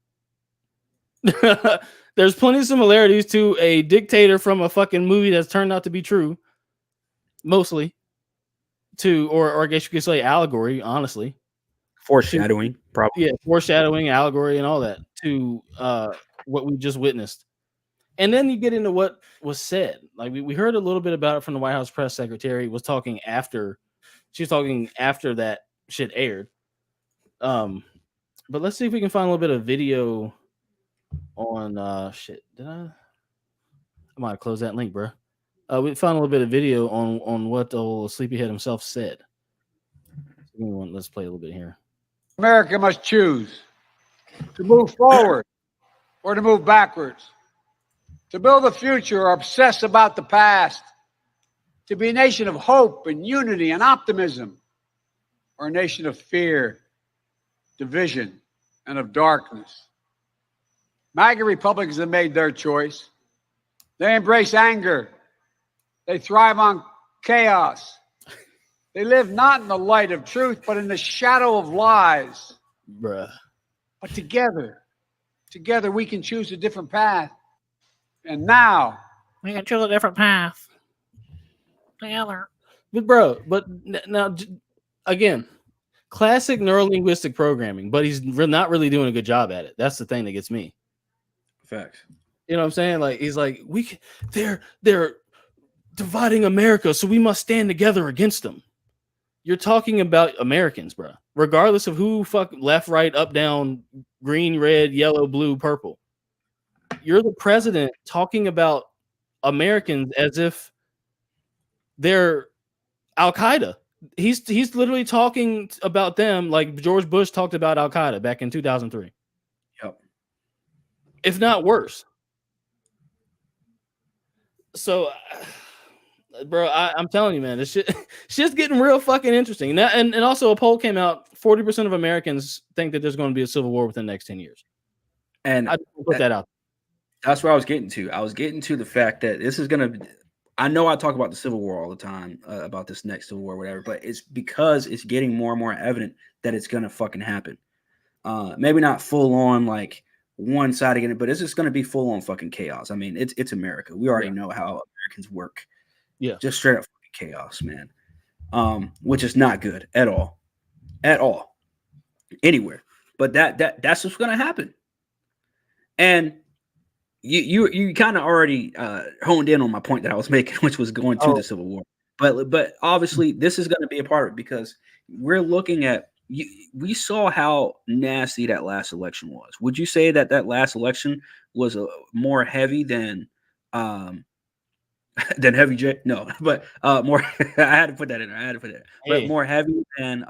B: There's plenty of similarities to a dictator from a fucking movie that's turned out to be true. Mostly. Or I guess you could say allegory, honestly.
D: Foreshadowing, probably.
B: Yeah, foreshadowing, allegory, and all that to what we just witnessed. And then you get into what was said. Like we heard a little bit about it from the White House press secretary. She was talking after that shit aired. But let's see if we can find a little bit of video on shit. I might have closed that link, bro. We found a little bit of video on what the old sleepyhead himself said. Let's play a little bit here.
H: America must choose to move forward or to move backwards, to build a future or obsess about the past, to be a nation of hope and unity and optimism, or a nation of fear, division, and of darkness. MAGA Republicans have made their choice. They embrace anger. They thrive on chaos. They live not in the light of truth, but in the shadow of lies.
B: Bruh.
H: But together we can choose a different path. And now
I: we can choose a different path. Together.
B: But now, again, classic neurolinguistic programming, but he's not really doing a good job at it. That's the thing that gets me.
D: Facts.
B: You know what I'm saying? Like, he's like, they're dividing America, so we must stand together against them. You're talking about Americans, bro. Regardless of who fuck left, right, up, down, green, red, yellow, blue, purple. You're the president talking about Americans as if they're Al Qaeda. He's literally talking about them like George Bush talked about Al Qaeda back in 2003.
D: Yep.
B: If not worse. So, bro, I'm telling you, man, this shit's getting real fucking interesting. And also a poll came out, 40% of Americans think that there's going to be a civil war within the next 10 years.
D: And
B: I put that out.
D: That's where I was getting to. I was getting to the fact that this is going to, I know I talk about the Civil War all the time, about this next Civil War, whatever, but it's because it's getting more and more evident that it's going to fucking happen. Maybe not full on like one side again, but it's just going to be full on fucking chaos. I mean, it's America. We already know how Americans work.
B: Yeah.
D: Just straight up fucking chaos, man. Which is not good at all. At all. Anywhere. But that's what's going to happen. And you kind of already honed in on my point that I was making, which was going to the Civil War. But obviously this is going to be a part of it because we're looking at we saw how nasty that last election was. Would you say that last election was more heavy than Heavy J? No, but more. I had to put that in there. But more heavy than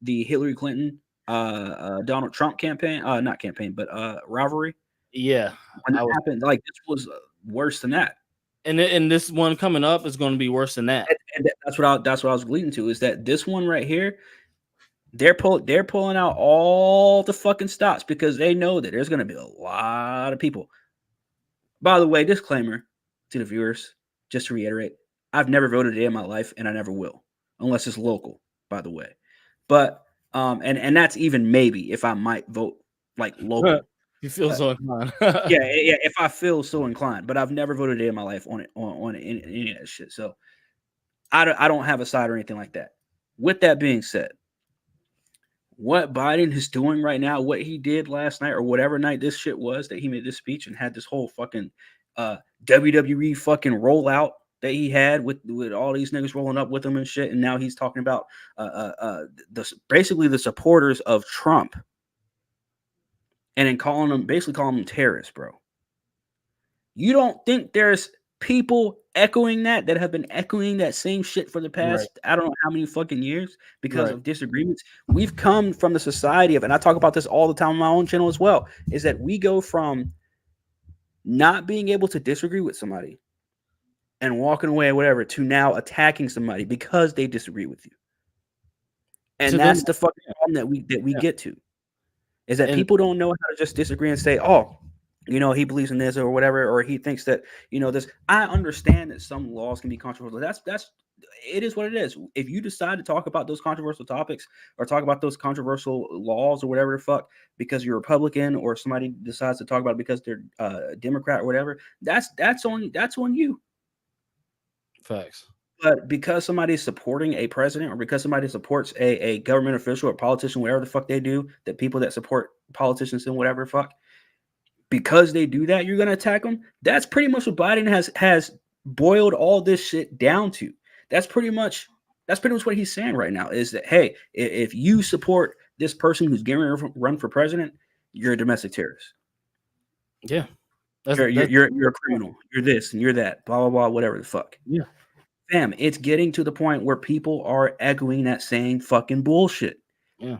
D: the Hillary Clinton Donald Trump campaign, not campaign, but rivalry.
B: Yeah,
D: when that happened, like this was worse than that.
B: And this one coming up is going to be worse than that.
D: And that's what I was leading to, is that this one right here, they're pulling out all the fucking stops because they know that there's going to be a lot of people. By the way, disclaimer to the viewers, just to reiterate, I've never voted a day in my life, and I never will, unless it's local. By the way, but and that's even maybe if I might vote like local.
B: You feel so inclined.
D: yeah, if I feel so inclined, but I've never voted a day in my life on any of that shit. So I don't have a side or anything like that. With that being said, what Biden is doing right now, what he did last night or whatever night this shit was that he made this speech and had this whole fucking WWE fucking rollout that he had with all these niggas rolling up with him and shit, and now he's talking about basically the supporters of Trump. And then basically calling them terrorists, bro. You don't think there's people echoing that have been echoing that same shit for the past, I don't know how many fucking years because of disagreements? We've come from the society of, and I talk about this all the time on my own channel as well, is that we go from not being able to disagree with somebody and walking away or whatever to now attacking somebody because they disagree with you. And so that's the fucking problem that we get to. Is that people don't know how to just disagree and say, oh, he believes in this or whatever, or he thinks that, this. I understand that some laws can be controversial. It is what it is. If you decide to talk about those controversial topics or talk about those controversial laws or whatever the fuck because you're Republican, or somebody decides to talk about it because they're Democrat or whatever, that's on you.
B: Facts.
D: But because somebody is supporting a president, or because somebody supports a government official or politician, whatever the fuck they do, that people that support politicians and whatever the fuck, because they do that, you're going to attack them. That's pretty much what Biden has boiled all this shit down to. That's pretty much what he's saying right now, is that, hey, if you support this person who's getting ready to run for president, you're a domestic terrorist.
B: Yeah.
D: You're a criminal. You're this and you're that, blah, blah, blah, whatever the fuck.
B: Yeah.
D: Fam, it's getting to the point where people are echoing that same fucking bullshit.
B: Yeah.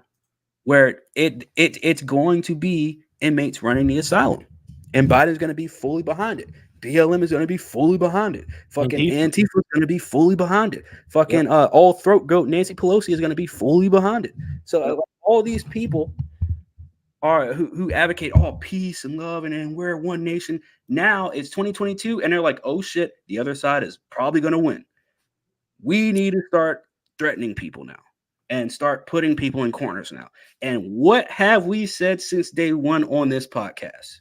D: Where it's going to be inmates running the asylum. And Biden's going to be fully behind it. BLM is going to be fully behind it. Fucking Antifa is going to be fully behind it. Fucking all throat goat Nancy Pelosi is going to be fully behind it. So all these people are who advocate all peace and love and we're one nation. Now it's 2022 and they're like, oh shit, the other side is probably going to win. We need to start threatening people now and start putting people in corners now. And what have we said since day one on this podcast?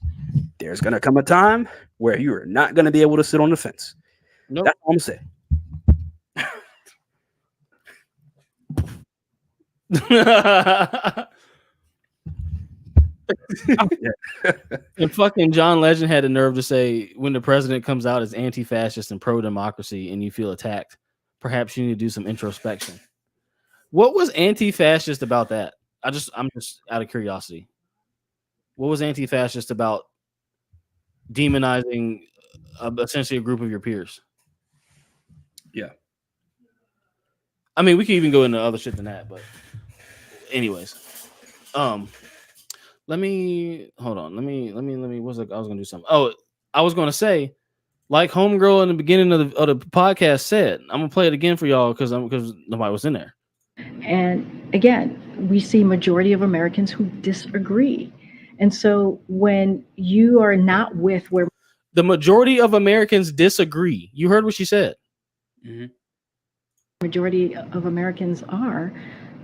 D: There's going to come a time where you are not going to be able to sit on the fence.
B: Nope.
D: That's all I'm saying.
B: And fucking John Legend had the nerve to say when the president comes out as anti-fascist and pro-democracy and you feel attacked, perhaps you need to do some introspection. What was anti-fascist about that? I'm just out of curiosity. What was anti-fascist about demonizing essentially a group of your peers?
D: Yeah.
B: I mean, we can even go into other shit than that, but anyways. Let me hold on. Let me I was gonna do something. Oh, I was gonna say, like Homegirl in the beginning of the podcast said, I'm gonna play it again for y'all because nobody was in there.
A: And again, we see majority of Americans who disagree. And so when you are not with where
B: the majority of Americans disagree, you heard what she said.
D: Mm-hmm.
A: Majority of Americans are,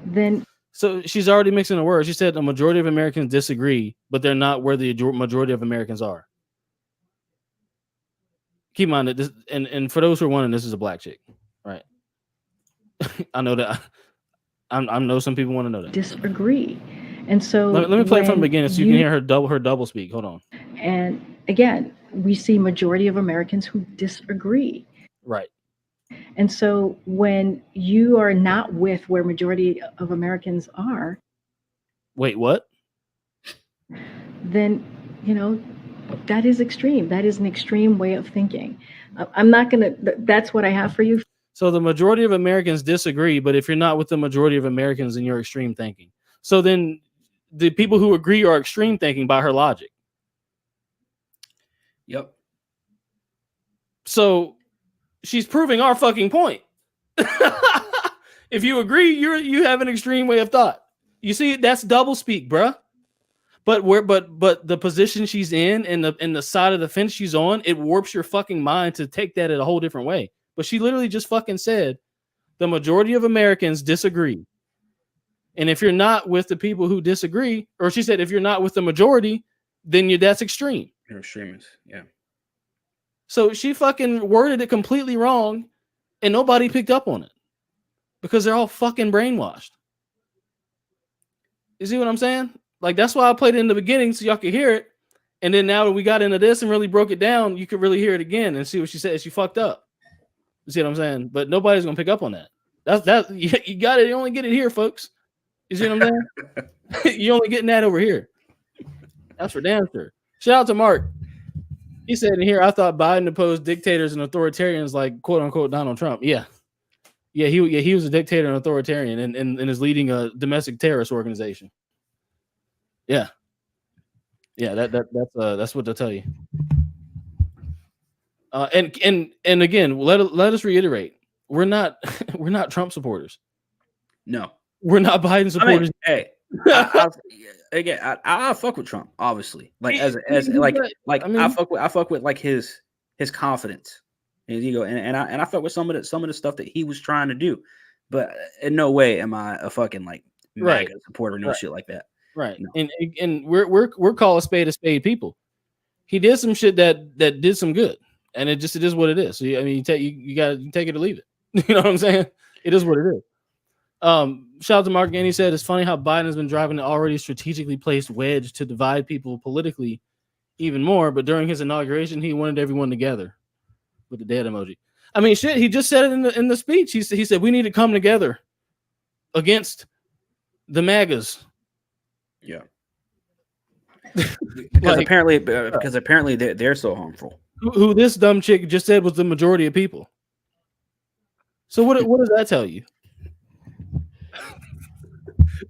A: then
B: so she's already mixing the words. She said the majority of Americans disagree, but they're not where the majority of Americans are. Keep in mind that this, and for those who are wondering, this is a black chick, right? I know that. I know some people want to know that.
A: Disagree. And so
B: let me play it from the beginning so you can hear her double speak. Hold on.
A: And again, we see majority of Americans who disagree.
B: Right.
A: And so when you are not with where majority of Americans are.
B: Wait, what?
A: Then, that is extreme. That is an extreme way of thinking. I'm not going to, that's what I have for you.
B: So the majority of Americans disagree, but if you're not with the majority of Americans, then you're extreme thinking. So then the people who agree are extreme thinking by her logic.
D: Yep.
B: So she's proving our fucking point. If you agree, you have an extreme way of thought. You see, that's double speak, bruh. But the position she's in and the side of the fence she's on, it warps your fucking mind to take that in a whole different way. But she literally just fucking said the majority of Americans disagree. And if you're not with the people who disagree, or she said if you're not with the majority, then that's extreme.
D: You're extremists, yeah.
B: So she fucking worded it completely wrong, and nobody picked up on it because they're all fucking brainwashed. You see what I'm saying? Like, that's why I played it in the beginning so y'all could hear it. And then now that we got into this and really broke it down, you could really hear it again and see what she said. She fucked up. You see what I'm saying? But nobody's gonna pick up on that. That's you got it. You only get it here, folks. You see what I'm saying? You only getting that over here. That's for damn sure. Shout out to Mark. He said in here, I thought Biden opposed dictators and authoritarians like quote unquote Donald Trump. Yeah. He was a dictator and authoritarian and is leading a domestic terrorist organization. Yeah. That's what they'll tell you. And again, let us reiterate, we're not Trump supporters.
D: No,
B: we're not Biden supporters.
D: I mean, I fuck with Trump, obviously. Like I fuck with like his confidence, his ego, and I fuck with some of the stuff that he was trying to do. But in no way am I a fucking like MAGA supporter, no shit like that.
B: Right.
D: No.
B: And we're call a spade people. He did some shit that did some good. And it is what it is. So I mean, you gotta take it or leave it. You know what I'm saying? It is what it is. Shout out to Mark again. He said it's funny how Biden has been driving an already strategically placed wedge to divide people politically even more. But during his inauguration, he wanted everyone together with the dead emoji. I mean, shit. He just said it in the speech. He said we need to come together against the MAGAs.
D: Yeah. Because apparently they're so harmful.
B: Who this dumb chick just said was the majority of people. So what does that tell you?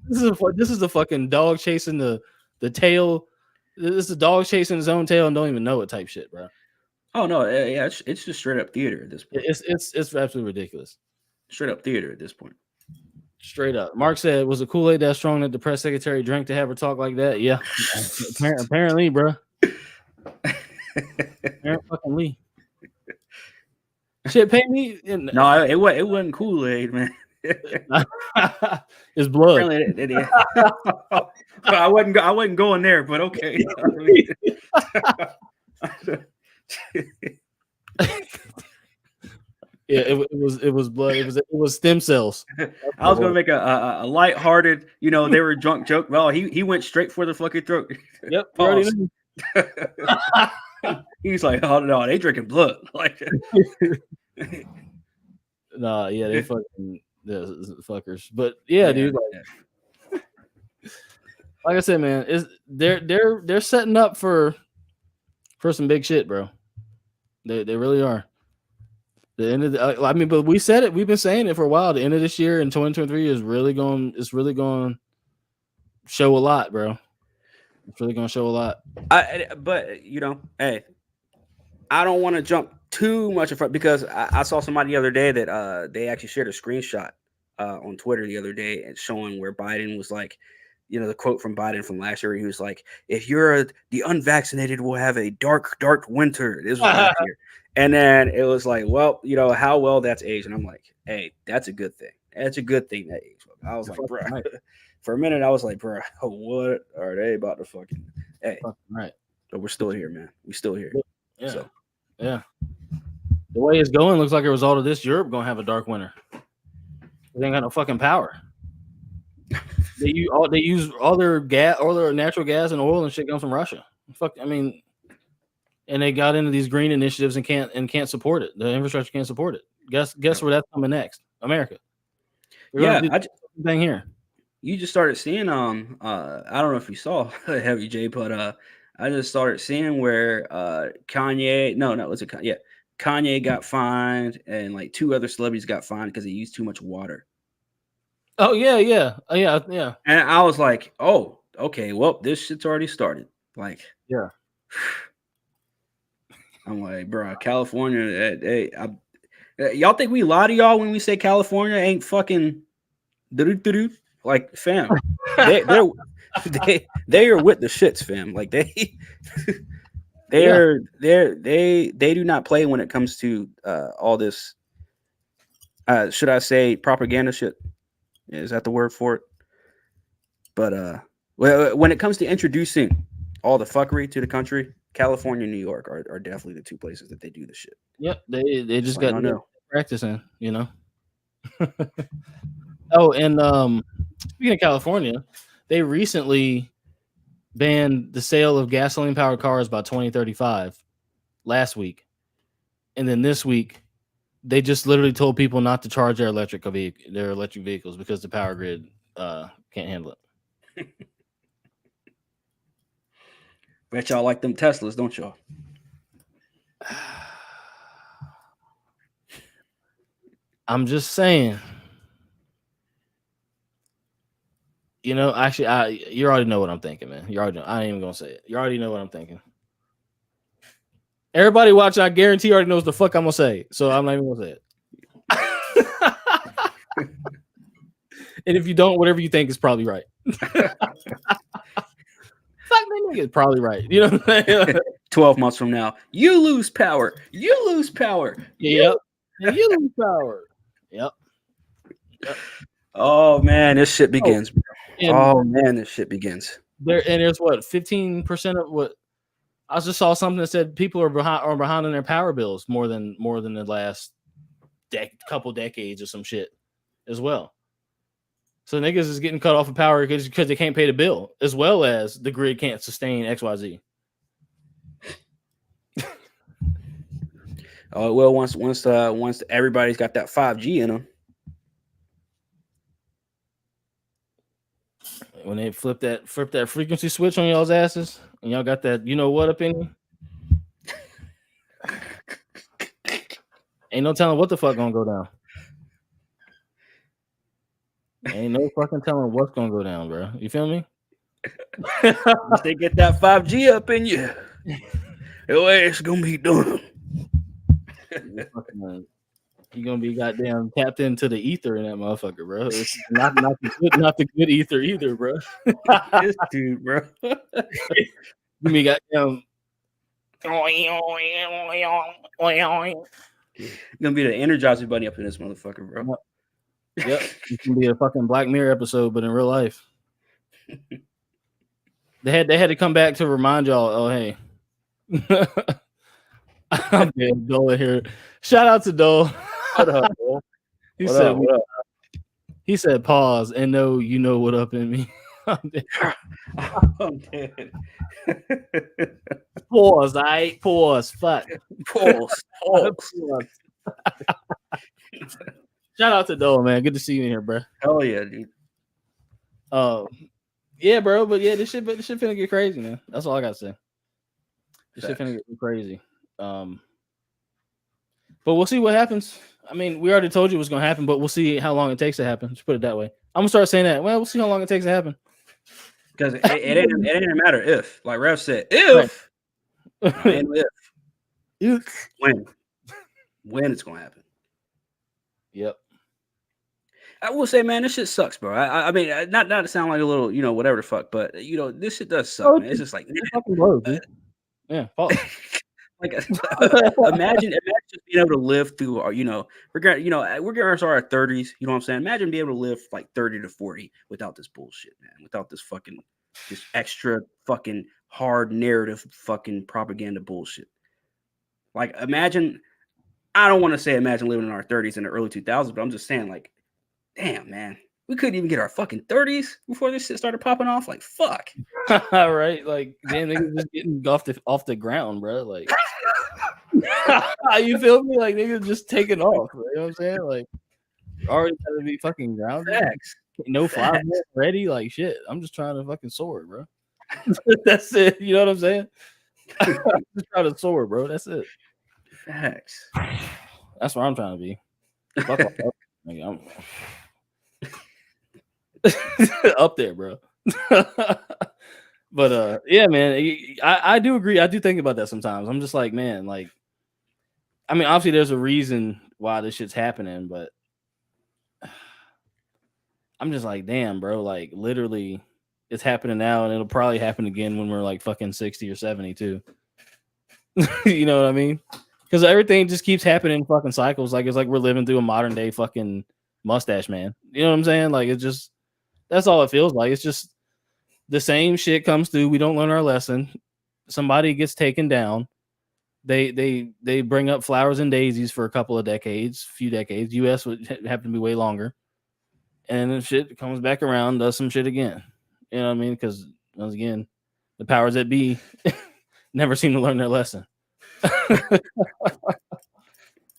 B: This is a fucking dog chasing the tail. This is a dog chasing his own tail and don't even know it type shit, bro.
D: Oh no, yeah, it's just straight up theater at this point.
B: It's absolutely ridiculous.
D: Straight up theater at this point.
B: Straight up. Mark said, was a Kool-Aid that strong that the press secretary drank to have her talk like that? Yeah. Apparently, bro. Apparently. Shit, pay me.
D: No, it wasn't Kool-Aid, man.
B: It's blood.
D: I wasn't going there, but okay.
B: Yeah, it was blood. It was stem cells.
D: I was gonna make a lighthearted, they were drunk joke. Well, he went straight for the fucking throat.
B: Yep.
D: He's like, oh no, they drinking blood. Like,
B: Nah, yeah, they fucking the fuckers. But yeah, dude. Like I said, man, they're setting up for some big shit, bro. They really are. The end of the, I mean, but we said it. We've been saying it for a while. The end of this year in 2023 is really going. It's really going to show a lot, bro. It's really going to show a lot.
D: But hey, I don't want to jump too much in front because I saw somebody the other day that they actually shared a screenshot on Twitter the other day and showing where Biden was like, the quote from Biden from last year. He was like, "If you're the unvaccinated, will have a dark, dark winter." This was last year, and then it was like, well, how well that's aged, and I'm like, hey, that's a good thing. That's a good thing that aged. I was like, bro, for a minute, I was like, bro, what are they about to fucking? Hey,
B: right.
D: But we're still here, man. We're still here.
B: Yeah.
D: So.
B: Yeah. The way it's going looks like a result of this. Europe gonna have a dark winter. They ain't got no fucking power. They use all their gas, all their natural gas and oil and shit comes from Russia. Fuck, I mean, and they got into these green initiatives and can't support it. The infrastructure can't support it. Guess where that's coming next? America. Thing here.
D: You just started seeing I don't know if you saw Heavy J, but I just started seeing where Kanye got fined and like 2 other celebrities got fined because they used too much water.
B: Oh yeah.
D: And I was like, oh, okay, well, this shit's already started. Like,
B: yeah.
D: I'm like, bro, California. Y'all think we lie to y'all when we say California ain't fucking like, fam? They are with the shits, fam. Like they do not play when it comes to all this. Should I say propaganda shit? Is that the word for it? But when it comes to introducing all the fuckery to the country, California and New York are definitely the 2 places that they do the shit.
B: Yep, they just got practicing, Oh, and speaking of California, they recently banned the sale of gasoline-powered cars by 2035 last week. And then this week, they just literally told people not to charge their electric vehicles because the power grid can't handle it.
D: Bet y'all like them Teslas, don't y'all?
B: I'm just saying. Actually, you already know what I'm thinking, man. I ain't even gonna say it. You already know what I'm thinking. Everybody watching, I guarantee already knows the fuck I'm gonna say, so I'm not even gonna say it. And if you don't, whatever you think is probably right. Fuck that nigga is probably right. You know what I'm saying?
D: 12 months from now, you lose power. You lose power.
B: Yep. You lose power. Yep.
D: Oh man, this shit begins. This shit begins.
B: There's what 15% of what I just saw something that said people are behind on their power bills more than the last couple decades or some shit as well. So niggas is getting cut off of power because they can't pay the bill, as well as the grid can't sustain XYZ.
D: Oh well, once everybody's got that 5G in them.
B: When they flip that frequency switch on y'all's asses, and y'all got that, what up in you? Ain't no telling what the fuck gonna go down. Ain't no fucking telling what's gonna go down, bro. You feel me?
D: Once they get that 5G up in you, your ass gonna be done.
B: You're gonna be goddamn tapped into the ether in that motherfucker, bro. It's not the good ether either, bro.
D: This dude, bro.
B: You mean goddamn.
D: Gonna be the Energizer Bunny up in this motherfucker, bro.
B: Yep, it can be a fucking Black Mirror episode, but in real life, they had to come back to remind y'all. Oh, hey, I'm dead. Dole in here. Shout out to Dole. What up, Dole? He said, pause and no, you know what up in me. I'm dead.
D: I'm dead.
B: Pause, I pause. Fuck.
D: Pause.
B: Shout out to Dole, man. Good to see you in here, bro.
D: Hell yeah, dude.
B: Yeah, bro. But yeah, this shit finna get crazy, man. That's all I gotta say. This shit finna get crazy. But we'll see what happens. I mean, we already told you what's gonna happen, but we'll see how long it takes to happen. Just put it that way. I'm gonna start saying that. Well, we'll see how long it takes to happen.
D: Because it ain't a matter if, like Rev said, if. Right. Ain't if. When it's gonna happen.
B: Yep.
D: I will say, man, this shit sucks, bro. I mean, not to sound like a little, whatever the fuck, but this shit does suck, man. It's just like,
B: fucking blows, dude. Yeah.
D: Like, imagine just being able to live through, we're getting into our 30s. You know what I'm saying? Imagine being able to live like 30 to 40 without this bullshit, man. Without this fucking, this extra fucking hard narrative fucking propaganda bullshit. Like, imagine. I don't want to say imagine living in our 30s in the early 2000s, but I'm just saying, like, damn, man, we couldn't even get our fucking 30s before this shit started popping off. Like, fuck.
B: Right? Like, damn, niggas just getting off the ground, bro. Like, you feel me? Like, niggas just taking off. You know what I'm saying? Like, already gotta be fucking grounded.
D: Facts.
B: No fly ready. Like, shit. I'm just trying to fucking soar, bro. That's it. You know what I'm saying? I'm just trying to soar, bro. That's it.
D: Facts.
B: That's where I'm trying to be. Fuck off. I'm up there, bro. But yeah, man, I do agree. I do think about that sometimes. I'm just like, man, like, I mean, obviously there's a reason why this shit's happening, but I'm just like, damn, bro, like, literally it's happening now, and it'll probably happen again when we're like fucking 60 or 70 too. You know what I mean? Because everything just keeps happening in fucking cycles. Like, it's like we're living through a modern day fucking mustache man. You know what I'm saying? Like, it's just, that's all it feels like. It's just the same shit comes through. We don't learn our lesson. Somebody gets taken down. They bring up flowers and daisies for a couple of few decades. US would happen to be way longer. And then shit comes back around, does some shit again. You know what I mean? Because, once again, the powers that be never seem to learn their lesson.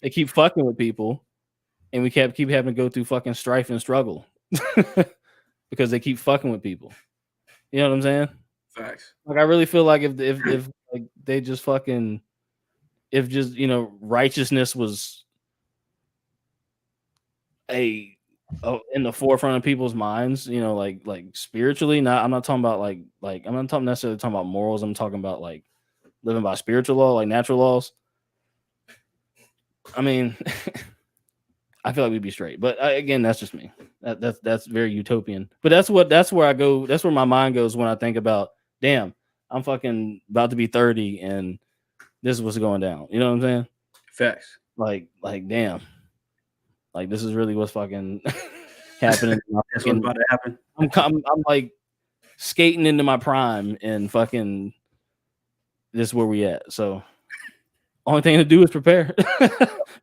B: They keep fucking with people, and we keep having to go through fucking strife and struggle because they keep fucking with people. You know what I'm saying?
D: Facts.
B: Like, I really feel like if like they just fucking, if just, righteousness was in the forefront of people's minds, like spiritually. I'm not talking about like I'm not necessarily talking about morals. I'm talking about like living by spiritual law, like natural laws. I mean, I feel like we'd be straight, but again, that's just me. That's very utopian. But that's where I go. That's where my mind goes when I think about, damn, I'm fucking about to be 30, and this is what's going down. You know what I'm saying?
D: Facts.
B: Like, damn, like, this is really what's fucking happening.
D: That's what's about to happen.
B: I'm like skating into my prime, and fucking this is where we at. So only thing to do is prepare.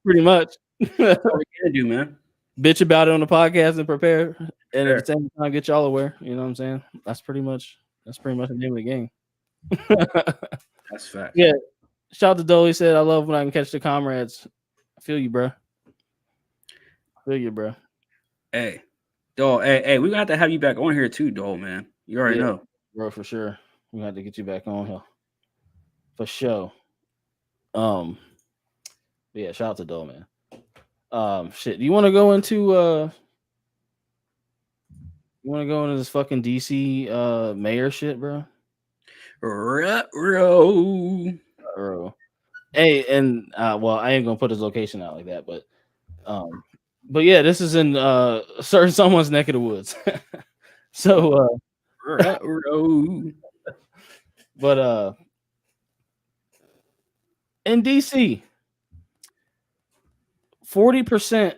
B: Pretty much.
D: That's what we gotta do, man.
B: Bitch about it on the podcast and prepare. And at the same time, get y'all aware. You know what I'm saying? That's pretty much the name of the game.
D: That's fact.
B: Yeah. Shout out to Dole. He said, I love when I can catch the comrades. I feel you, bro.
D: Hey, Dole. Hey, we got to have you back on here too, Dole, man. You already know.
B: Bro, for sure. We got to get you back on here. For sure. Yeah, shout out to Dole, man. Shit. Do you want to go into this fucking DC mayor shit, bro?
D: Ruh-roh.
B: Hey, and well, I ain't gonna put his location out like that, but yeah, this is in certain someone's neck of the woods. So but in DC, 40%,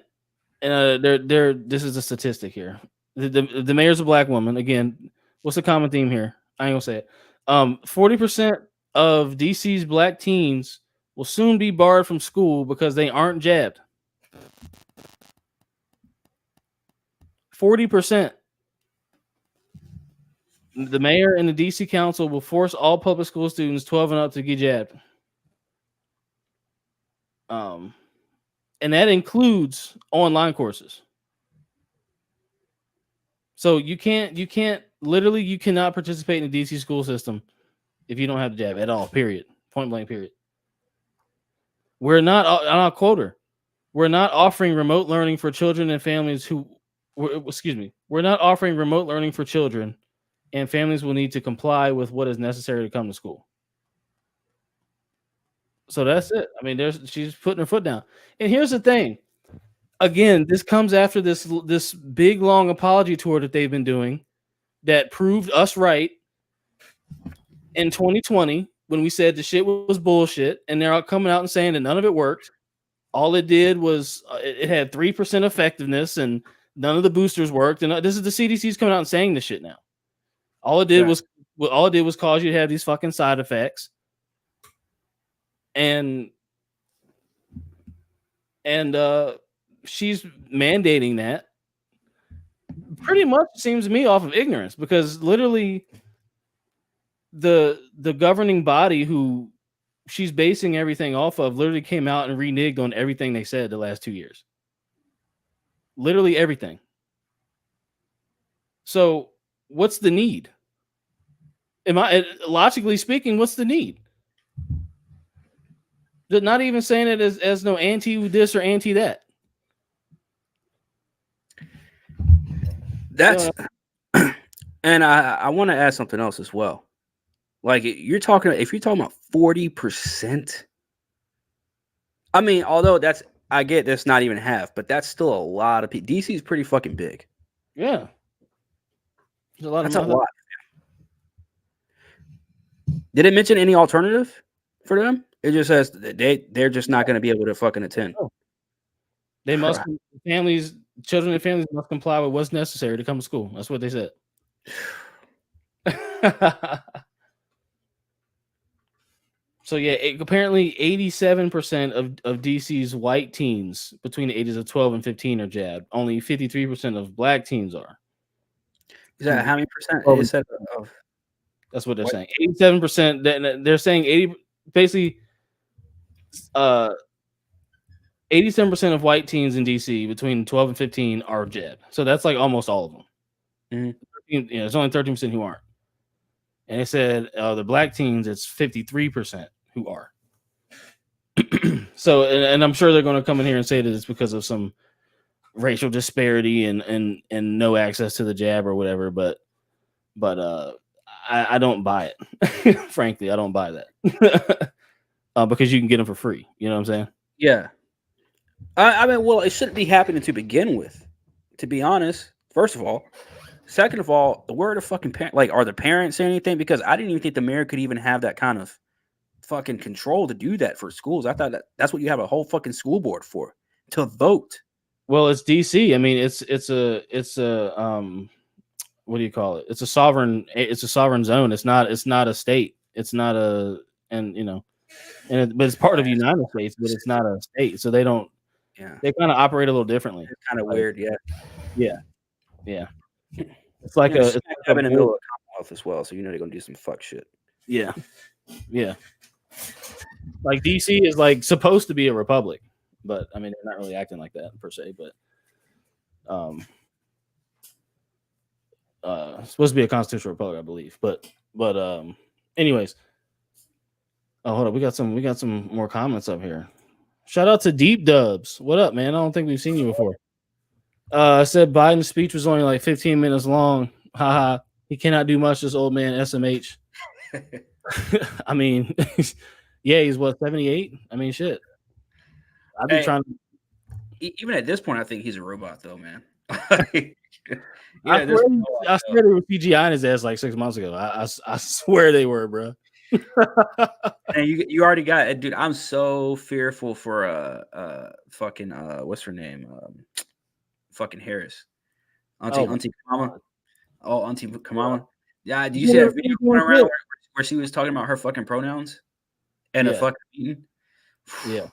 B: this is a statistic here. The mayor's a black woman. Again, what's the common theme here? I ain't gonna say it. 40% of DC's black teens will soon be barred from school because they aren't jabbed. 40%. The mayor and the DC council will force all public school students 12 and up to get jabbed. And and that includes online courses. So you cannot participate in the DC school system if you don't have the jab at all. Period. Point blank. Period. We're not. I'll quote her. We're not offering remote learning for children and families who. We're not offering remote learning for children, and families will need to comply with what is necessary to come to school. So that's it. I mean, she's putting her foot down. And here's the thing. Again, this comes after this big long apology tour that they've been doing that proved us right in 2020 when we said the shit was bullshit, and they're all coming out and saying that none of it worked. All it did was it had 3% effectiveness, and none of the boosters worked. And this is the CDC's coming out and saying this shit now. All it did was cause you to have these fucking side effects, and she's mandating that. Pretty much seems to me off of ignorance, because literally the governing body who she's basing everything off of literally came out and reneged on everything they said the last 2 years. Literally everything. So what's the need? Logically speaking, what's the need? They're not even saying it as no anti this or anti that.
D: That's and I want to add something else as well. Like if you're talking about 40%. I mean, although I get that's not even half, but that's still a lot of people. DC is pretty fucking big.
B: Yeah. There's a lot
D: That's
B: of
D: a lot. Did it mention any alternative for them? It just says they're just not going to be able to fucking attend.
B: Oh. They must children and families must comply with what's necessary to come to school. That's what they said. So yeah, apparently 87% of DC's white teens between the ages of 12 and 15 are jabbed. Only 53% of black teens are.
D: Is that how many percent?
B: That's what they're saying. 87%. They're saying 80. Basically, 87% of white teens in DC between 12 and 15 are jabbed. So that's like almost all of them.
D: Mm-hmm.
B: There's only 13% who aren't. And it said the black teens, it's 53% who are. So, and I'm sure they're going to come in here and say that it's because of some racial disparity and no access to the jab or whatever. But I don't buy it. Frankly, I don't buy that because you can get them for free. You know what I'm saying?
D: Yeah. I mean, well, it shouldn't be happening to begin with, to be honest. First of all. Second of all, where are the fucking parents? Like, are the parents saying anything? Because I didn't even think the mayor could even have that kind of fucking control to do that for schools. I thought that's what you have a whole fucking school board for, to vote.
B: Well, it's DC. I mean, it's a what do you call it? It's a sovereign zone. It's not a state. It's not but it's part of the United States, but it's not a state. So they don't.
D: Yeah.
B: They kind of operate a little differently.
D: It's kind of weird. Yeah.
B: Yeah. Yeah. It's like
D: it's in the middle of Commonwealth as well, so they're gonna do some fuck shit.
B: Yeah, yeah. Like DC is like supposed to be a republic, but I mean they're not really acting like that per se. But it's supposed to be a constitutional republic, I believe. But anyways, hold on, we got some more comments up here. Shout out to Deep Dubs. What up, man? I don't think we've seen you before. Said Biden's speech was only like 15 minutes long. Haha. He cannot do much, this old man SMH. I mean, yeah, he's what, 78? I mean, shit. I've been trying to.
D: Even at this point, I think he's a robot, though, man.
B: I swear they were CGI in his ass like 6 months ago. I swear they were, bro.
D: And you already got, dude. I'm so fearful for fucking what's her name? Fucking Harris, Auntie Kamala. Oh, Auntie Kamala. Yeah, did you see that video going around where she was talking about her fucking pronouns and a fucking meeting?
B: Yeah.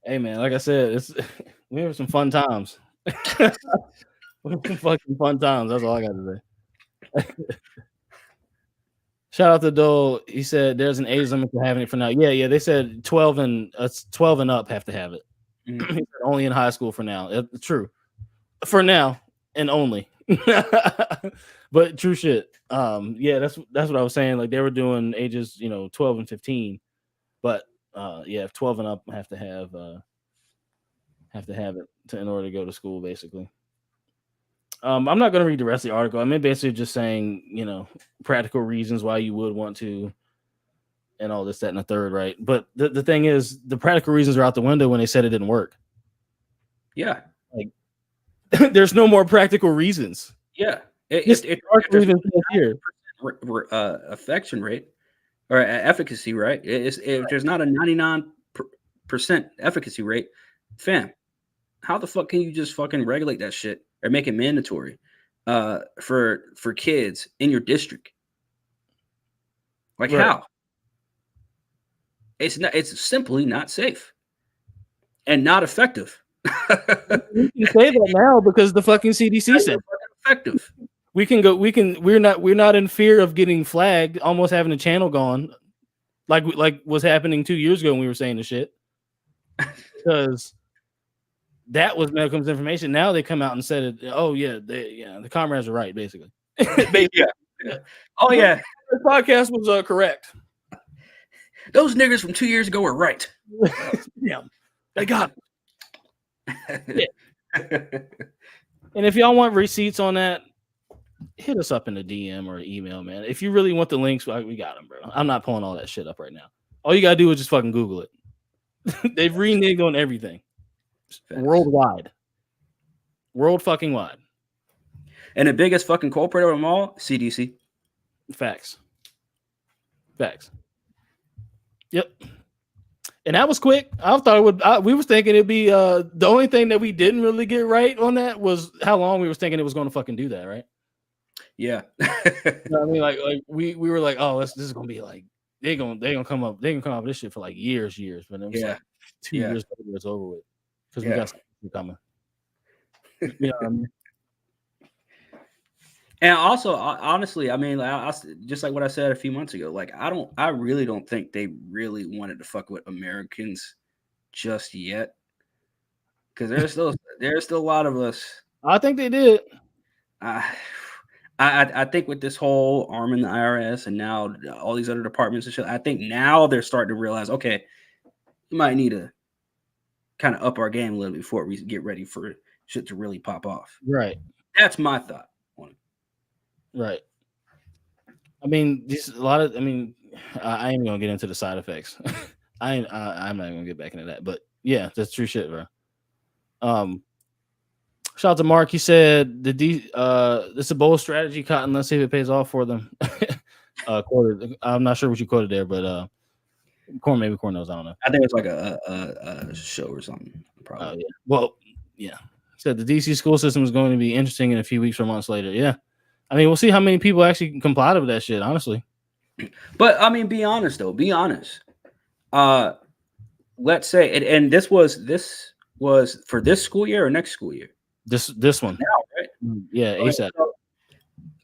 B: Hey man, like I said, we have some fun times. We have some fucking fun times. That's all I got to say. Shout out to Dole. He said there's an age limit to having it for now. Yeah. They said 12 and up have to have it. He said only in high school for now. True. For now and only. But true shit. Yeah, that's what I was saying. Like they were doing ages, 12 and 15. But yeah, 12 and up have to have it in order to go to school, basically. I'm not going to read the rest of the article. I mean, basically just saying, practical reasons why you would want to, and all this, that, and the third, right? But the thing is, the practical reasons are out the window when they said it didn't work.
D: Yeah.
B: Like, there's no more practical reasons.
D: Yeah.
B: It's here.
D: Affection rate or efficacy, right? If there's not a 99% efficacy rate, fam, how the fuck can you just fucking regulate that shit or make it mandatory for kids in your district? Like
B: right.
D: How? It's simply not safe and not effective.
B: We can say that now because the fucking CDC said
D: effective.
B: We're not in fear of getting flagged, almost having a channel gone, like was happening 2 years ago when we were saying the shit. Because that was medical misinformation. Now they come out and said it. Oh yeah, the comrades are right, basically.
D: Yeah. Oh yeah,
B: the podcast was correct.
D: Those niggas from 2 years ago were right.
B: Yeah, they got it. Yeah. And if y'all want receipts on that, hit us up in the DM or email, man. If you really want the links, we got them, bro. I'm not pulling all that shit up right now. All you gotta do is just fucking Google it. They've reneged on everything. Worldwide. World fucking wide.
D: And the biggest fucking culprit of them all, CDC.
B: Facts. Yep. And that was quick. I thought it would. We was thinking it'd be the only thing that we didn't really get right on that was how long we was thinking it was going to fucking do that, right?
D: Yeah.
B: I mean, like we were like, oh, this is gonna be like they gonna come up with this shit for like years, but it was like 2 years later it's over with because we got something coming. You know what I mean?
D: And also, honestly, I mean, I just like what I said a few months ago. Like, I really don't think they really wanted to fuck with Americans just yet, because there's still a lot of us.
B: I think they did.
D: I think with this whole arming the IRS and now all these other departments and shit, I think now they're starting to realize, okay, we might need to kind of up our game a little bit before we get ready for shit to really pop off.
B: Right.
D: That's my thought.
B: Right. I mean, I ain't gonna get into the side effects. I'm not gonna get back into that, but yeah, that's true shit, bro. Shout out to Mark. He said this is a bold strategy, Cotton. Let's see if it pays off for them. Quoted. I'm not sure what you quoted there, but Corn knows. I don't know.
D: I think it's like a show or something. Probably.
B: Yeah. Well, yeah. Said the DC school system is going to be interesting in a few weeks or months later. Yeah. I mean, we'll see how many people actually comply with that shit, honestly.
D: But I mean, be honest though. Be honest. Let's say, and this was for this school year or next school year.
B: This one.
D: Now, right?
B: Yeah, ASAP.
D: So,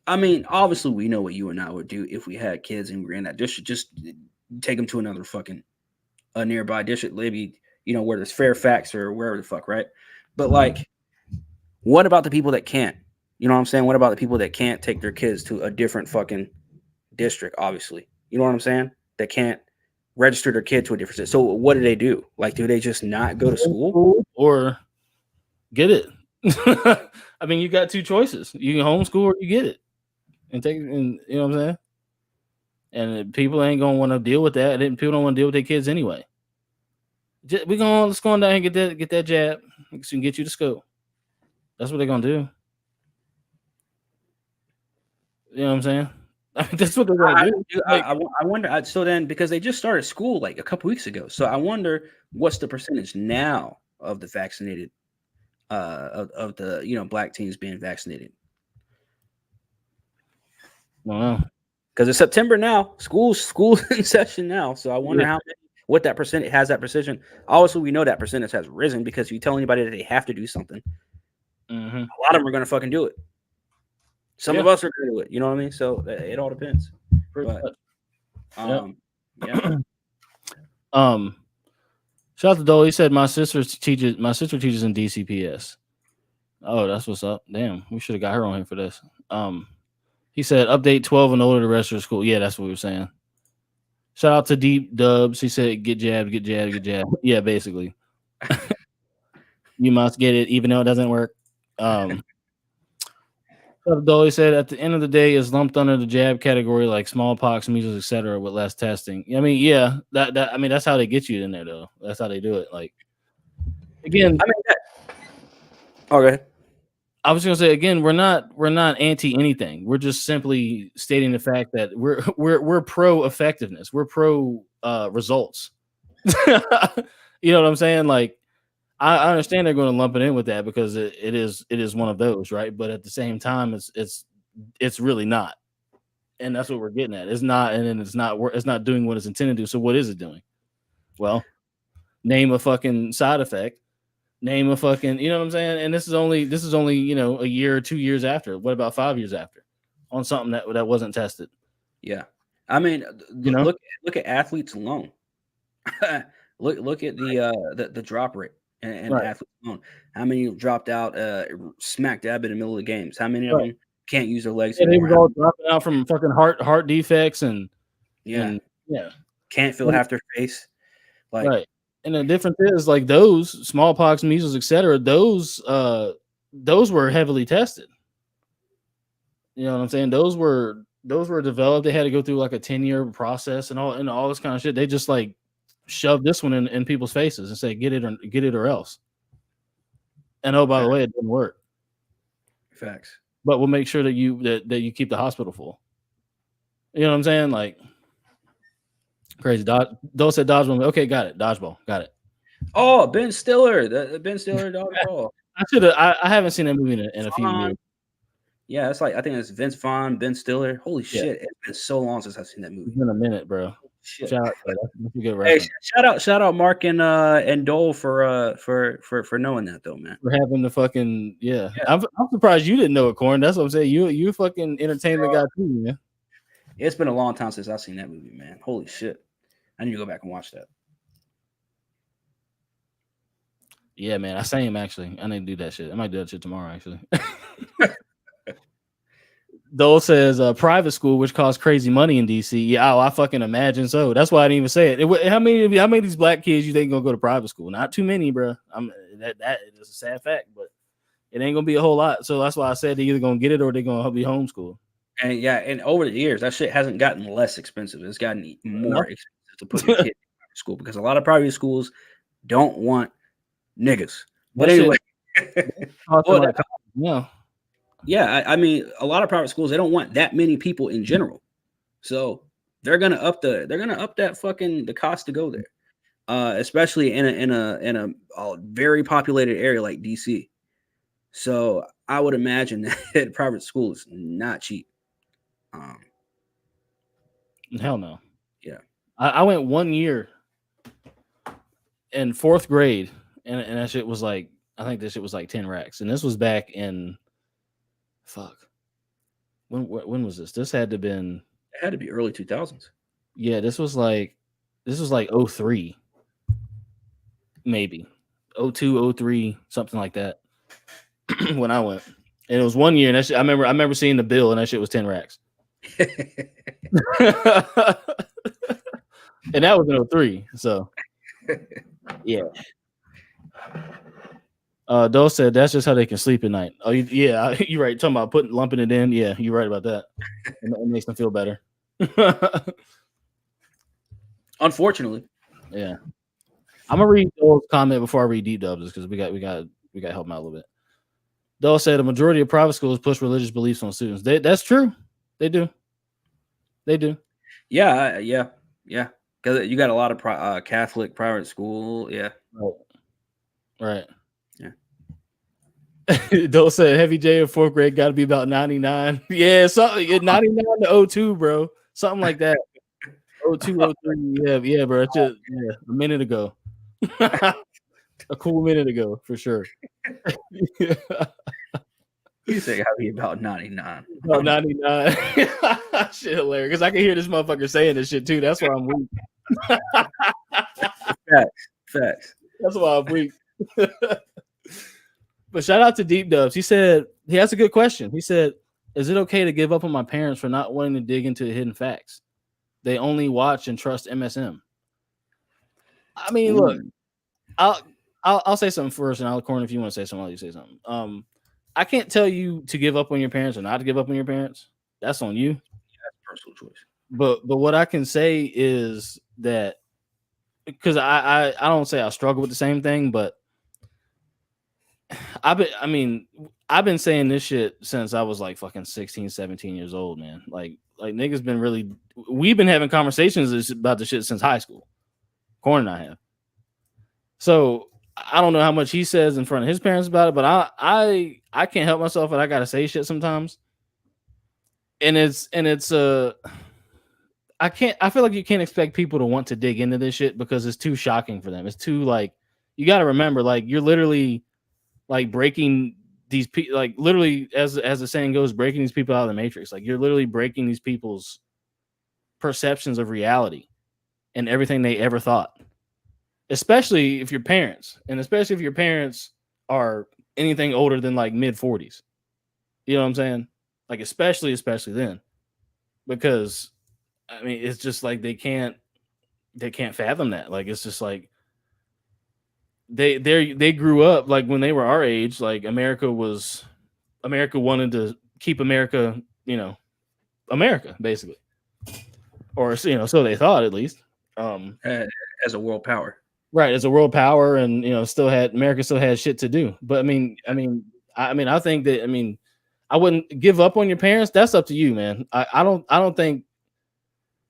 D: I mean, obviously, we know what you and I would do if we had kids and we ran that district. Just take them to another fucking nearby district, maybe where there's Fairfax or wherever the fuck, right? But like, what about the people that can't? You know what I'm saying? What about the people that can't take their kids to a different fucking district, obviously? You know what I'm saying? They can't register their kid to a different district. So what do they do? Like, do they just not go to school?
B: Or get it? I mean, you got two choices. You can homeschool or you get it. And take it, and you know what I'm saying? And people ain't going to want to deal with that. And people don't want to deal with their kids anyway. Let's go on down and get that jab so we can get you to school. That's what they're going to do. You know what I'm saying? That's what they're going to do.
D: I wonder. So then, because they just started school like a couple weeks ago, so I wonder what's the percentage now of the vaccinated, of the black teens being vaccinated.
B: Wow.
D: Because it's September now, school's in session now. So I wonder what that percentage has. That percentage. Obviously, we know that percentage has risen because if you tell anybody that they have to do something, a lot of them are going to fucking do it. Some of us are going to do it. You know what I mean? So it all depends. But
B: Yep.
D: yeah.
B: Shout out to Dole. He said my sister teaches in DCPS. Oh, that's what's up. Damn, we should have got her on here for this. He said update 12 and older the rest of the school. Yeah, that's what we were saying. Shout out to Deep Dubs. He said get jabbed, get jabbed, get jabbed. Yeah, basically. You must get it even though it doesn't work. Dolly said at the end of the day is lumped under the jab category like smallpox, measles, etc. with less testing. I mean, yeah, I mean that's how they get you in there though. That's how they do it. Like again,
D: I mean, okay.
B: I was gonna say again, we're not anti anything. We're just simply stating the fact that we're pro effectiveness. We're pro results. You know what I'm saying? Like I understand they're going to lump it in with that because it is one of those, right? But at the same time, it's really not, and that's what we're getting at. It's not, and then it's not doing what it's intended to do. So what is it doing? Well, name a fucking side effect. Name a fucking, you know what I'm saying? And this is only a year or 2 years after. What about 5 years after on something that wasn't tested?
D: Yeah, I mean, look at athletes alone. look at the drop rate. And
B: right.
D: athletes alone. How many dropped out smack dab in the middle of the games? How many of them can't use their legs anymore?
B: They were all dropping out from fucking heart defects and
D: can't feel half their face. Like,
B: right. And the difference is like those smallpox, measles, etc. Those were heavily tested. You know what I'm saying? Those were developed. They had to go through like a 10-year process and all this kind of shit. They just like shove this one in people's faces and say get it or else. And oh, by the way, it didn't work.
D: Facts. But
B: we'll make sure that you keep the hospital full. You know what I'm saying? Like crazy. Dole said dodgeball. Okay, got it. Dodgeball. Got it.
D: Oh, Ben Stiller. The Ben Stiller dodgeball.
B: I haven't seen that movie in a few years.
D: Yeah, it's like I think it's Vince Vaughn, Ben Stiller. Holy shit! It's been so long since I've seen that movie.
B: It's been a minute, bro.
D: Shit.
B: Shout out, that's a good reference.
D: Hey, shout out Mark and Dole for knowing that though, man.
B: For having the fucking yeah. I'm surprised you didn't know it, Corn. That's what I'm saying. You fucking entertainment guy too, man.
D: It's been a long time since I've seen that movie, man. Holy shit! I need to go back and watch that.
B: Yeah, man. I same actually. I need to do that shit. I might do that shit tomorrow, actually. Dole says private school, which costs crazy money in DC. Yeah, I fucking imagine so. That's why I didn't even say it. How many of these black kids you think gonna go to private school? Not too many, bro. That is a sad fact, but it ain't gonna be a whole lot. So that's why I said they're either gonna get it or they're gonna be homeschooled.
D: And over the years, that shit hasn't gotten less expensive. It's gotten more expensive to put your kid in private school because a lot of private schools don't want niggas. But anyway, yeah, I mean, a lot of private schools, they don't want that many people in general, so they're gonna up that fucking the cost to go there, especially in a very populated area like DC. So I would imagine that private school is not cheap.
B: Hell no.
D: Yeah,
B: I went 1 year in 4th grade, and that shit was like, I think this shit was like 10 racks, and this was back in. Fuck. When was this? This had to been.
D: It had to be early 2000s.
B: Yeah, this was like 03. Maybe 02, 03, something like that. When I went, and it was 1 year, and that shit, I remember seeing the bill, and that shit was 10 racks. And that was in 03. So yeah. Dole said that's just how they can sleep at night. Oh, yeah, you're right. Talking about lumping it in. Yeah, you're right about that. It makes them feel better.
D: Unfortunately.
B: Yeah. I'm gonna read Dole's comment before I read Deep Dubs because we got to help him out a little bit. Dole said a majority of private schools push religious beliefs on students. That's true. They do.
D: Yeah. Because you got a lot of Catholic private school. Yeah.
B: Right. Dole said Heavy J in 4th grade got to be about 99. Yeah, something 99 to 02, bro. Something like that. 02, 03. Yeah, bro. Just, a minute ago. A cool minute ago, for sure.
D: You say got to be about 99.
B: About 99. Shit hilarious. Because I can hear this motherfucker saying this shit too. That's why I'm weak.
D: Facts.
B: That's why I'm weak. But shout out to Deep Dubs. He said he has a good question. He said, "Is it okay to give up on my parents for not wanting to dig into the hidden facts? They only watch and trust MSM." I mean, look, I'll say something first, and I'll corner if you want to say something. I'll let you say something. I can't tell you to give up on your parents or not to give up on your parents. That's on you.
D: That's personal choice.
B: But what I can say is that, because I don't say I struggle with the same thing, but I've been saying this shit since I was like fucking 16, 17 years old, man. Like niggas been really, we've been having conversations about this shit since high school. Corn and I have. So I don't know how much he says in front of his parents about it, but I can't help myself, and I gotta say shit sometimes. And it's I feel like you can't expect people to want to dig into this shit because it's too shocking for them. It's too, like, you got to remember, like, you're literally like breaking these people, like, literally, as the saying goes, breaking these people out of the matrix. Like, you're literally breaking these people's perceptions of reality and everything they ever thought. Especially if your parents are anything older than like mid 40s. You know what I'm saying? Like, especially then, because I mean, it's just like they can't fathom that. Like, it's just like they grew up, like, when they were our age, like America wanted to keep America, America basically, or so they thought, at least,
D: as a world power,
B: right? As a world power, and America still had shit to do. But I think that I wouldn't give up on your parents. That's up to you, man. I don't think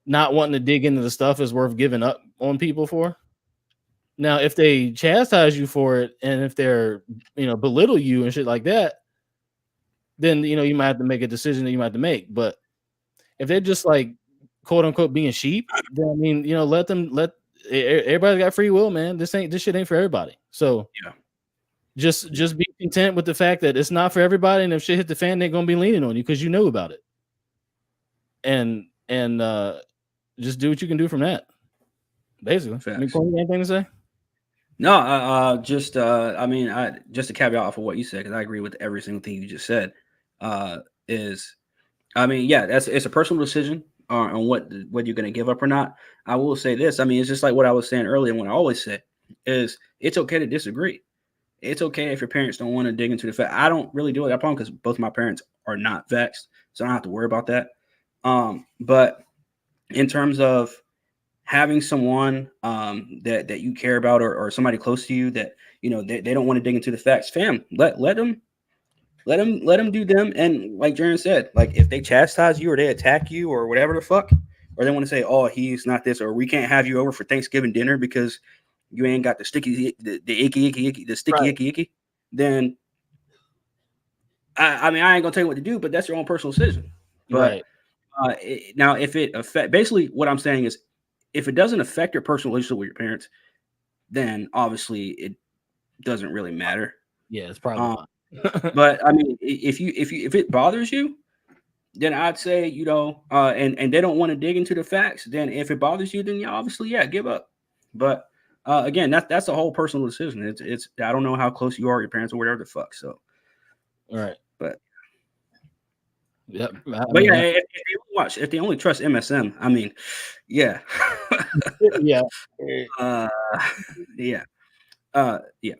B: not wanting to dig into the stuff is worth giving up on people for. Now, if they chastise you for it, and if they're, belittle you and shit like that, then, you might have to make a decision that you might have to make. But if they're just like, quote unquote, being sheep, then, let everybody's got free will, man. This shit ain't for everybody. So
D: yeah, just
B: be content with the fact that it's not for everybody. And if shit hit the fan, they're going to be leaning on you because you know about it. And just do what you can do from that. Basically. Corey, anything to say?
D: No, just to caveat off of what you said, because I agree with every single thing you just said. It's a personal decision on what you're going to give up or not. I will say this. It's just like what I was saying earlier, and what I always say is it's okay to disagree. It's okay if your parents don't want to dig into the fact. I don't really do it that problem because both my parents are not vexed, so I don't have to worry about that. But in terms of having someone that you care about, or somebody close to you that they don't want to dig into the facts, fam, let them do them. And like Jaren said, like, if they chastise you or they attack you or whatever the fuck, or they want to say, oh, he's not this, or we can't have you over for Thanksgiving dinner because you ain't got the sticky, the icky, the sticky, right, icky, then I ain't gonna tell you what to do, but that's your own personal decision. But right. Now, if it basically what I'm saying is, if it doesn't affect your personal relationship with your parents, then obviously it doesn't really matter.
B: Yeah, it's probably not.
D: But if it bothers you, then I'd say, and they don't want to dig into the facts, then if it bothers you, then obviously, give up. But again, that's a whole personal decision. It's I don't know how close you are to your parents or whatever the fuck. So,
B: all right,
D: but
B: yep.
D: If they only trust MSM, yeah,
B: yeah,
D: yeah.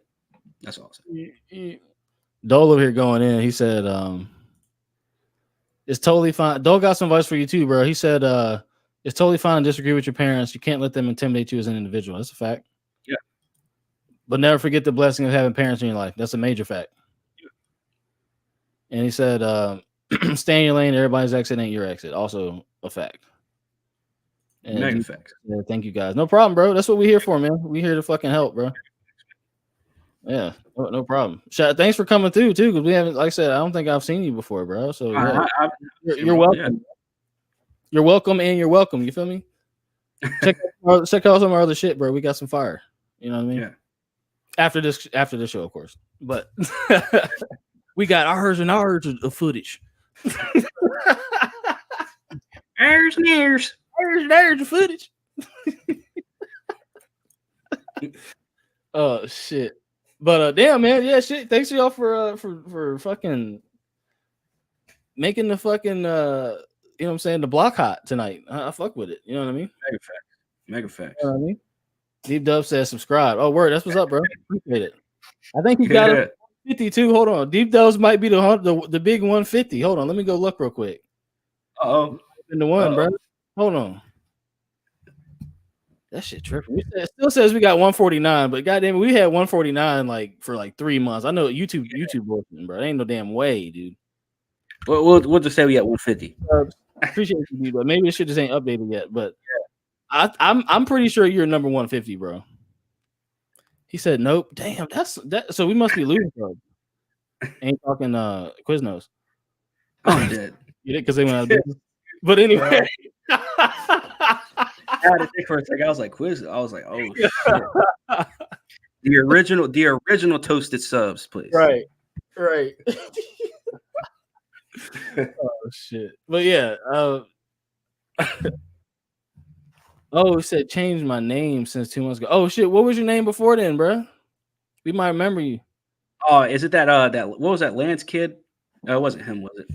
D: That's all I'm saying.
B: Dole over here going in. He said, it's totally fine. Dole got some advice for you too, bro. He said, it's totally fine to disagree with your parents. You can't let them intimidate you as an individual. That's a fact.
D: Yeah.
B: But never forget the blessing of having parents in your life. That's a major fact. Yeah. And he said, stay in your lane. Everybody's exit ain't your exit. Also a fact. And
D: mega facts.
B: Yeah, thank you guys. No problem, bro. That's what we're here for, man. We're here to fucking help, bro. Yeah, no problem. Thanks for coming through too, because we haven't, like I said, I don't think I've seen you before, bro. So yeah. You're welcome. Yeah. You're welcome, and you're welcome. You feel me? Check out some of our other shit, bro. We got some fire. You know what I mean?
D: Yeah.
B: After this show, of course. But we got ours of footage.
D: There's
B: the footage. Oh shit. But damn man, yeah, shit. Thanks y'all for fucking making the fucking you know what I'm saying, the block hot tonight. I fuck with it. You know what I mean?
D: Mega facts.
B: You know what I mean? Deep Dub says subscribe. Oh word, that's what's up, bro. Appreciate it. I think he got it 52. Hold on. Deep Dubs might be the big 150. Hold on, let me go look real quick. In the one, bro. Hold on. That shit tripping. It still says we got 149, but goddamn it, we had 149 like for like 3 months. I know YouTube bullshit, bro. Ain't no damn way, dude.
D: Well, we'll just say we got 150.
B: Appreciate you, dude, but maybe this shit just ain't updated yet. But I'm pretty sure you're number 150, bro. He said nope. Damn, that. So we must be losing, bro. Ain't talking Quiznos.
D: I'm dead.
B: You did because they went out of business. But anyway.
D: I had to think for a second. I was like, quiz. I was like, oh shit. The original toasted subs, please.
B: Right. Oh shit. But yeah. Oh, it said change my name since 2 months ago. Oh shit. What was your name before then, bro? We might remember you.
D: Oh, is it that what was that Lance kid? It wasn't him, was it?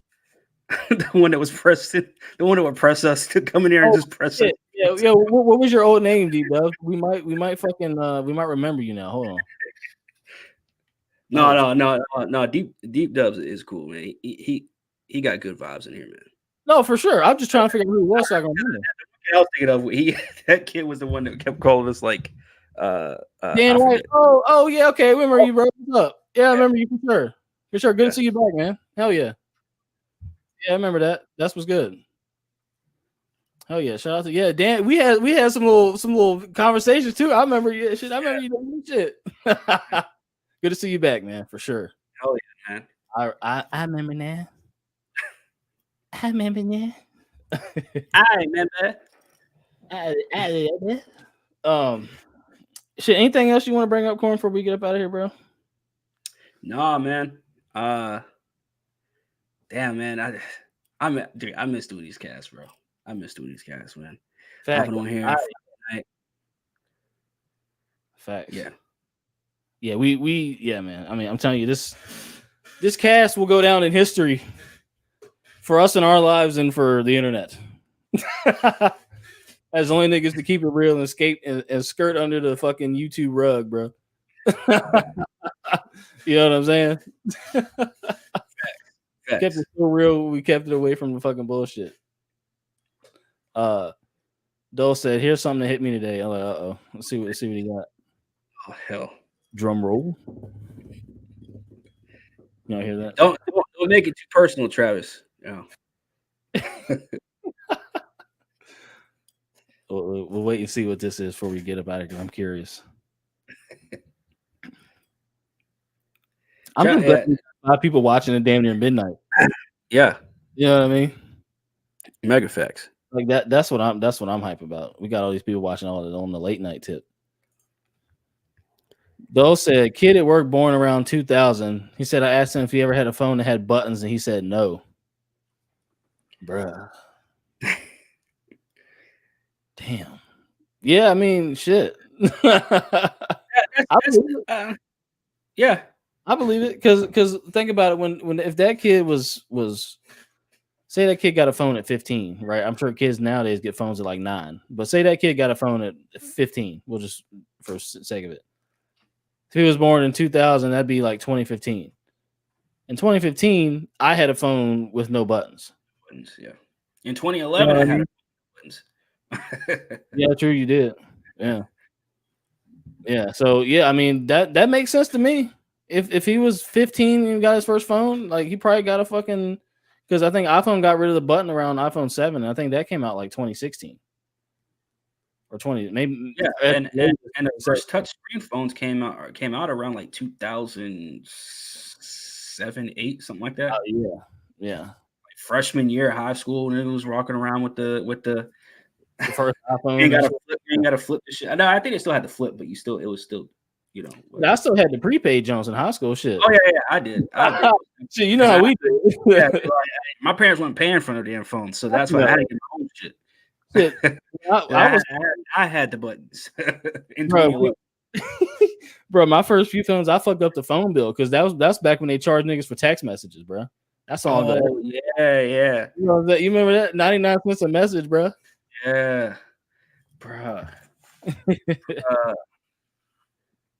D: The one that was pressing, the one that would press us to come in here and just press us.
B: Yeah. What was your old name, D Dub? We might fucking we might remember you now. Hold on.
D: No. Deep Dubs is cool, man. He got good vibes in here, man.
B: No, for sure. I'm just trying to figure out who he was so I can remember.
D: I was thinking of that kid was the one that kept calling us like
B: Dan White. Oh yeah, okay. I remember you, bro. What's up? Yeah, I remember you for sure. For sure. Good to see you back, man. Hell yeah. Yeah, I remember that. That's what's good. Hell yeah! Shout out to Dan. We had some little conversations too. I remember you. Shit, I remember you doing shit. Good to see you back, man. For sure.
D: Hell yeah, man.
B: I remember now. I remember now. Shit. Anything else you want to bring up, Corn, before we get up out of here, bro?
D: Nah, man. Damn, man. I miss doing these casts, bro. I miss doing these casts, man.
B: Facts.
D: On here.
B: Facts.
D: Yeah.
B: Yeah, man. I mean, I'm telling you, this cast will go down in history for us in our lives and for the internet. As only niggas to keep it real and escape and skirt under the fucking YouTube rug, bro. You know what I'm saying? Kept it so real, we kept it away from the fucking bullshit. Dole said, "Here's something that hit me today." I'm like, "Uh-oh. Let's see what he got."
D: Oh hell!
B: Drum roll. You don't hear that?
D: Don't make it too personal, Travis. No.
B: We'll wait and see what this is before we get up out of here. I'm curious. I'm just glad a lot of people watching it damn near midnight.
D: Yeah.
B: You know what I mean?
D: Mega facts.
B: Like that's what I'm hype about. We got all these people watching all it on the late night tip. Dole said, kid at work born around 2000. He said, I asked him if he ever had a phone that had buttons, and he said no. Bruh. Damn. Yeah, I mean, shit.
D: Yeah.
B: I believe it because think about it when if that kid was say that kid got a phone at 15, right? I'm sure kids nowadays get phones at like 9, but say that kid got a phone at 15. We'll just for sake of it. If he was born in 2000, that'd be like 2015. In 2015, I had a phone with no buttons.
D: Yeah. In 2011, I had buttons.
B: Yeah, true, you did. Yeah. Yeah. So yeah, I mean that makes sense to me. If he was 15 and got his first phone, like he probably got a fucking because I think iPhone got rid of the button around iPhone 7. And I think that came out like 2016 or 20, maybe.
D: Yeah, and the first touchscreen phones came out around like 2007, 8, something like that.
B: Yeah.
D: Like freshman year of high school, and it was walking around with the
B: first iPhone.
D: You ain't got to flip the shit. No, I think it still had the flip, but it was still. You know,
B: I still had the prepaid Jones in high school. Shit.
D: Oh yeah, I did.
B: Shit, you know how we did.
D: Yeah, my parents weren't paying for no damn phone, so that's why I had to get my own shit.
B: Shit,
D: I had the buttons in
B: bro,
D: 2011.
B: bro, my first few phones, I fucked up the phone bill because that's back when they charged niggas for text messages, bro. That's all.
D: Oh yeah.
B: You know that? You remember that 99 cents a message, bro?
D: Yeah, bruh.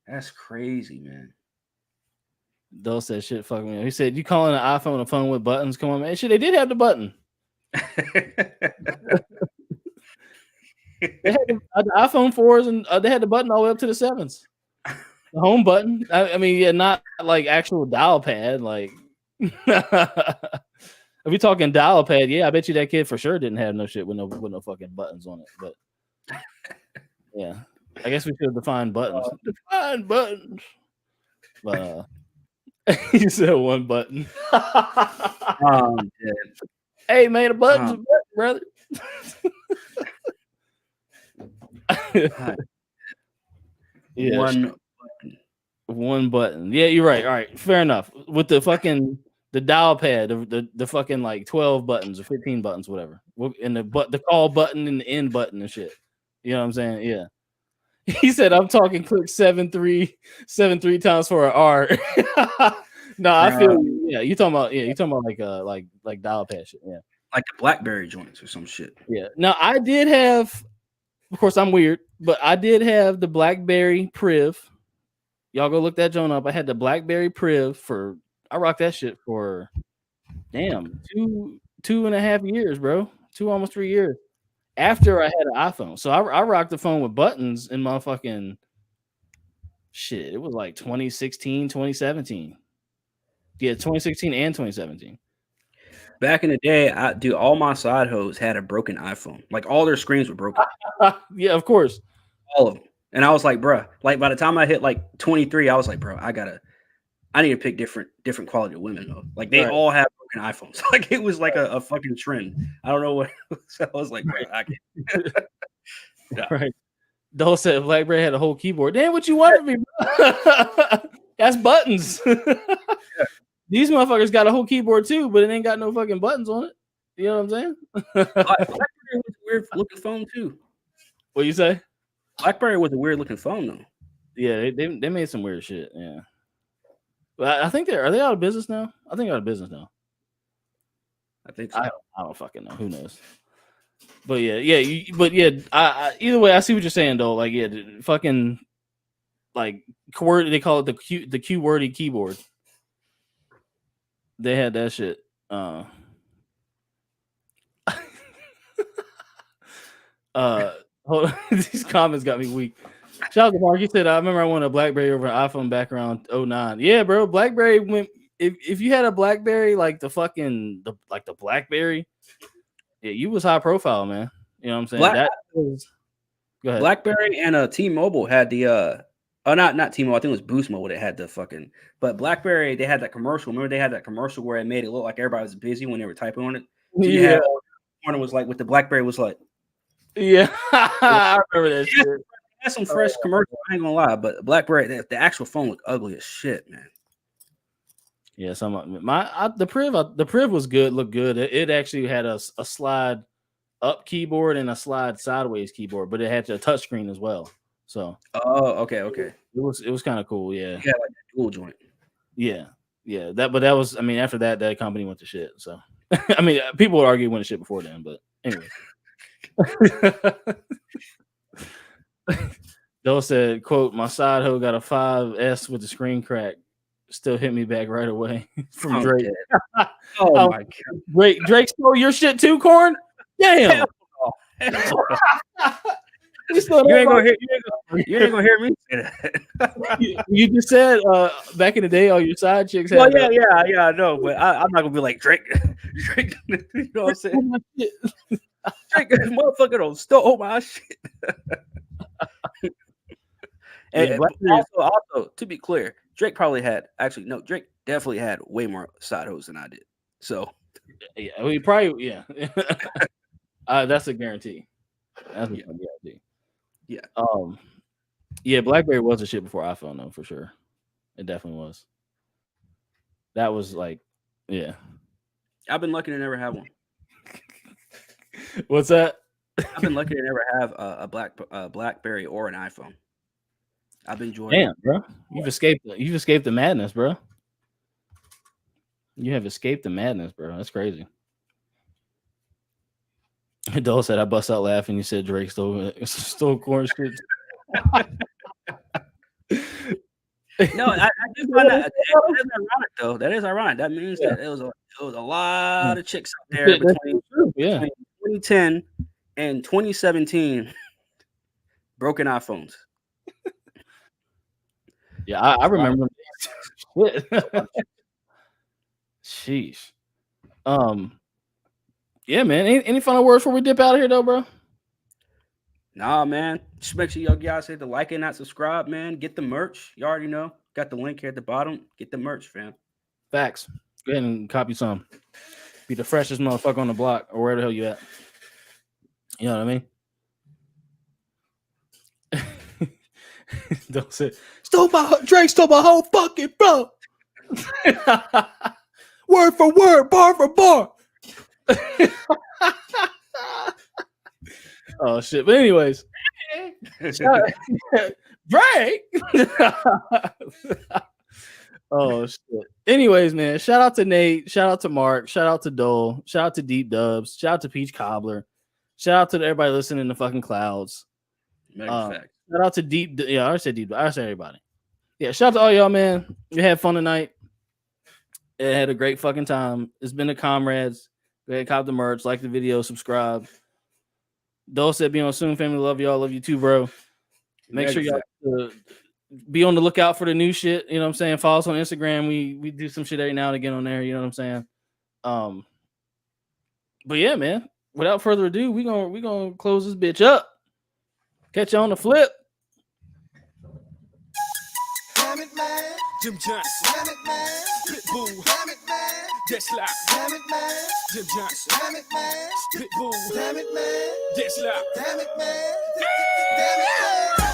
D: That's crazy, man.
B: Dole said shit fuck me. He said, you calling an iPhone a phone with buttons? Come on, man. Shit, they did have the button. They had the iPhone 4s and they had the button all the way up to the 7s. The home button. I mean, yeah, not like actual dial pad. Like, if we talking dial pad, yeah, I bet you that kid for sure didn't have no shit with no fucking buttons on it. But yeah, I guess we should have defined buttons. Define buttons. But he said one button. Hey man, a button's a button, brother. Yeah, one button. Yeah, you're right. All right, fair enough. With the fucking the dial pad, the fucking like 12 buttons or 15 buttons, whatever. And the call button and the end button and shit. You know what I'm saying? Yeah. He said, "I'm talking click 7-3 times for an R." No, I feel you. Yeah, you talking about like dial pad shit. Yeah,
D: like the BlackBerry joints or some shit.
B: Yeah. Now I did have, of course, I'm weird, but I did have the BlackBerry Priv. Y'all go look that joint up. I had the BlackBerry Priv I rocked that shit for damn 2.5 years, bro. Almost 3 years after I had an iPhone. So I rocked the phone with buttons in my fucking shit. It was like 2016, 2017. Yeah, 2016 and 2017.
D: Back in the day, all my side hoes had a broken iPhone. Like all their screens were broken.
B: Yeah, of course.
D: All of them. And I was like, bruh, like by the time I hit like 23, I was like, bro, I need to pick different quality of women though. Like they all have broken iPhones. Like it was like a fucking trend. I don't know what. So I was like, bro, I can't.
B: Yeah. Right. Dole said BlackBerry had a whole keyboard. Damn, what you want from me, bro? That's buttons. These motherfuckers got a whole keyboard too, but it ain't got no fucking buttons on it. You know what I'm saying?
D: BlackBerry was a weird looking phone too.
B: What you say?
D: BlackBerry was a weird looking phone though.
B: Yeah, they made some weird shit. Yeah, but I think are they out of business now? I think they're out of business now.
D: I think so.
B: I don't fucking know. Who knows? But either way, I see what you're saying though. Like, yeah, fucking like they call it the QWERTY keyboard. They had that shit. Hold on. These comments got me weak. Shout out to Mark. He said, I remember I wanted a BlackBerry over an iPhone back around 2009. Yeah, bro. BlackBerry went. If you had a BlackBerry like the BlackBerry, yeah, you was high profile, man. You know what I'm saying? Go ahead.
D: BlackBerry and T-Mobile had the not T-Mobile. I think it was Boost Mobile that had the fucking. But BlackBerry, they had that commercial. Remember, they had that commercial where it made it look like everybody was busy when they were typing on it. So you had one was like with the BlackBerry was like.
B: Yeah, I remember that shit.
D: That's some fresh commercial. I ain't gonna lie, but BlackBerry, the actual phone looked ugly as shit, man.
B: Yeah, the Priv was good, looked good. It actually had a slide up keyboard and a slide sideways keyboard, but it had a touch screen as well. So
D: okay.
B: It was kind of cool, yeah.
D: Yeah, like a dual joint.
B: Yeah. That was after that company went to shit. So I mean, people would argue it went to shit before then, but anyway. Dole said, quote, my side hoe got a 5S with the screen crack. Still hit me back right away from Drake.
D: Oh my god.
B: Drake stole your shit too, Corn? Damn. You ain't gonna hear me say that. You just said back in the day all your side chicks had
D: yeah, I know, but I'm not gonna be like Drake. You know what I'm saying? Drake, motherfucker don't stole my shit. And also, to be clear, Drake Drake definitely had way more side hoes than I did. So
B: yeah, we probably that's a guarantee. That's a guarantee. Yeah. BlackBerry was a shit before iPhone though, for sure. It definitely was. That was like, yeah.
D: I've been lucky to never have one.
B: What's that?
D: I've been lucky to never have a BlackBerry or an iPhone. I've been enjoying.
B: Damn, bro, you've escaped the madness, bro. You have escaped the madness, bro. That's crazy. Dole said I bust out laughing. You said Drake stole corn shit.
D: No, I do find that is ironic though. That is ironic. That means that it was a lot of chicks out there between 2010 and 2017 broken iPhones.
B: Yeah, I remember. Sheesh. Yeah, man. Any final words before we dip out of here, though, bro?
D: Nah, man. Just make sure y'all guys hit the like and not subscribe, man. Get the merch. You already know. Got the link here at the bottom. Get the merch, fam.
B: Facts. Go ahead and copy some. Be the freshest motherfucker on the block or wherever the hell you at. You know what I mean? Don't say Drake stole my whole fucking bro. Word for word, bar for bar. Oh shit! But anyways, Drake. Oh shit! Anyways, man, shout out to Nate, shout out to Mark, shout out to Dole, shout out to Deep Dubs, shout out to Peach Cobbler, shout out to everybody listening to fucking Clouds. Shout out to Deep. Yeah, I said Deep. I said everybody. Yeah, shout out to all y'all, man. We had fun tonight. It had a great fucking time. It's been the comrades. Go ahead, cop the merch, like the video, subscribe. Dole said, "Be on soon, family. Love y'all. Love you too, bro. Make sure y'all be on the lookout for the new shit. You know what I'm saying? Follow us on Instagram. We do some shit every now and again on there. You know what I'm saying? But yeah, man. Without further ado, we gonna close this bitch up. Catch you on the flip.
C: Jim Johnson, Pitbull, that's loud. Jim Johnson, Pitbull, that's loud.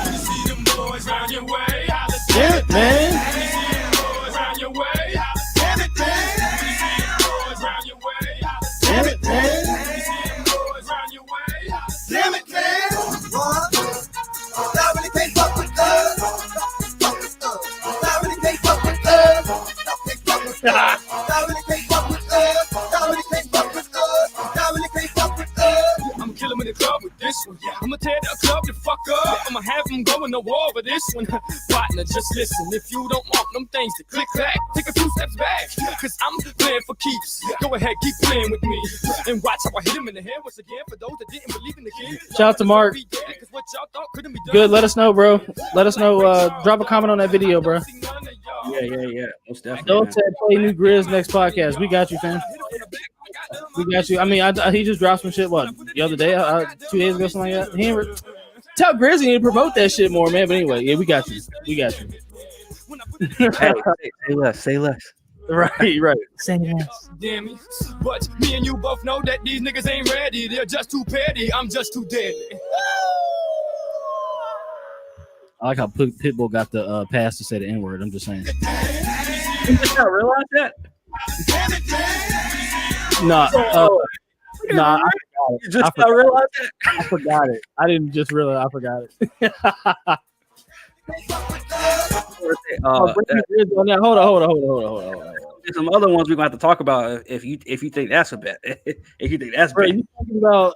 C: You see them boys round your way,
B: Damn it, man.
C: you see them boys round your way, damn it, man. You see them boys round your way,
B: Damn it, man.
C: you see them boys round your way, damn it, man. I really can't fuck with love. I'm killing in the club with this one. I'ma tear the club the fuck up. I'ma have them going to war with this one. Partner, just listen. If you don't want them things to click clack, take a few steps back. Cause I'm playing for keeps. Go ahead, keep playing with me. And watch how I hit him in the head once again. For those that didn't believe in the kid.
B: Shout out to Mark. Good. Let us know, bro. Let us know. Drop a comment on that video, bro.
D: Yeah. Most definitely.
B: Don't say play new Grizz next podcast. We got you, fam. We got you. I mean, he just dropped some shit. What the other day, 2 days ago, something like that. Tell Grizz he need to promote that shit more, man. But anyway, yeah, we got you. We got you.
D: Hey, say less.
B: Right. Say less.
C: Damn it. But me and you both know that these niggas ain't ready. They're just too petty. I'm just too deadly.
B: I like how Pitbull got the pass to say the N-word. I'm just saying.
D: You just not realize that?
B: Nah.
D: You just not realize that?
B: I forgot it. I didn't just realize. I forgot it. Hold on.
D: There's some other ones we're gonna have to talk about if you think that's a bet. If you think that's
B: Bro,
D: bad.
B: you talking about?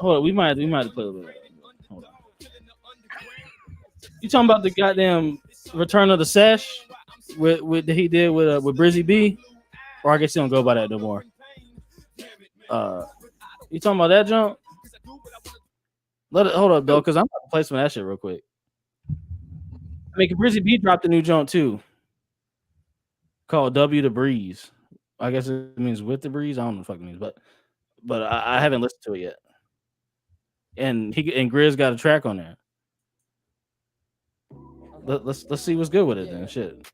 B: Hold on, we might have to play a little bit. Hold on. You talking about the goddamn Return of the Sesh with that he did with Brizzy B? Or I guess he don't go by that no more. You talking about that jump? Hold up, though, because I'm about to play some of that shit real quick. I mean, Brizzy B dropped a new jump too, called W the Breeze. I guess it means with the breeze. I don't know what the fuck it means, but I haven't listened to it yet. And Grizz got a track on there. Let's see what's good with it then. Shit.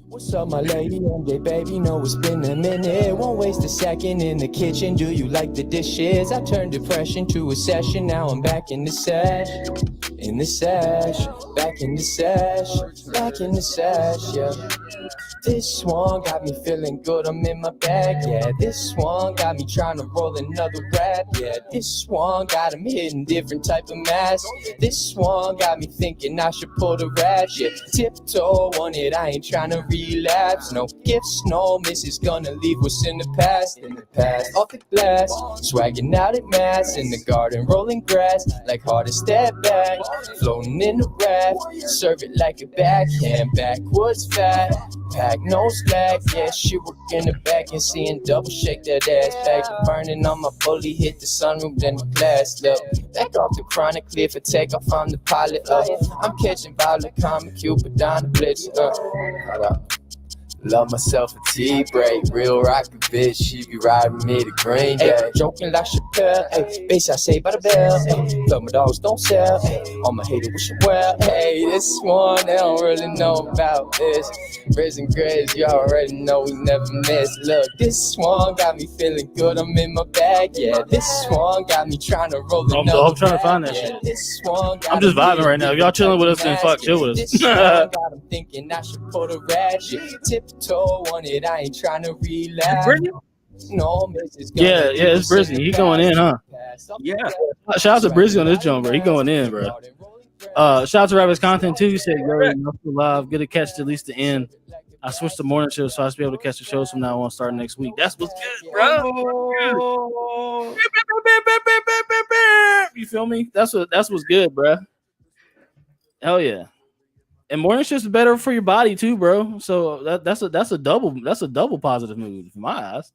J: What's up, my lady? I'm Jay, baby. Know it's been a minute. Won't waste a second in the kitchen. Do you like the dishes? I turned depression to a session. Now I'm back in the sesh. In the sesh. Back in the sesh. Back in the sesh, yeah. This one got me feeling good, I'm in my bag, yeah. This one got me trying to roll another rap, yeah. This one got him hitting different type of mass. This one got me thinking I should pull the ratchet. Yeah. Tiptoe on it, I ain't trying to relapse. No gifts, no misses, gonna leave what's in the past. In the past, off the glass, swagging out at mass. In the garden, rolling grass, like hard to step back. Floating in the raft, serve it like a backhand, backwards fat. Pack no slack, yeah, she work in the back and seeing double shake that ass back. Burning on my bully, hit the sunroof, then the glass look. Back off the chronic, clear for takeoff, I'm the pilot. I'm catching Violet, Common Cupid on the blitz. Hold up. Love myself a T-break, real rocker bitch, she be riding me to Green Day. Joking like Chappelle, ayy, bass I say by the bell, ayy, love my dogs don't sell, ayy, all my haters wish them well, hey, this one, they don't really know about this. Riz and Grizz, you already know we never miss. Look, this one got me feeling good, I'm in my bag, yeah. This one got me trying to roll another
B: I'm trying to find that shit.
J: This one got
B: I'm just vibing right now. If y'all chilling with us, then fuck, chill with us.
J: This one got him thinking I should pull the ratchet. Tiptoe on it, I ain't trying to relapse. No,
B: yeah, it's Brizzy. He going in, huh?
D: Yeah.
B: Shout out to Brizzy on this joint, bro. He going in, bro. Shout out to Rabbit's Content too. He said, "Yo, live, get a catch to at least the end." I switched to morning show, so I should be able to catch the shows from now on, starting next week. That's what's good, bro. You feel me? That's what's good, bro. Hell yeah. And morning shift's better for your body too, bro. So that's a double positive mood in my eyes.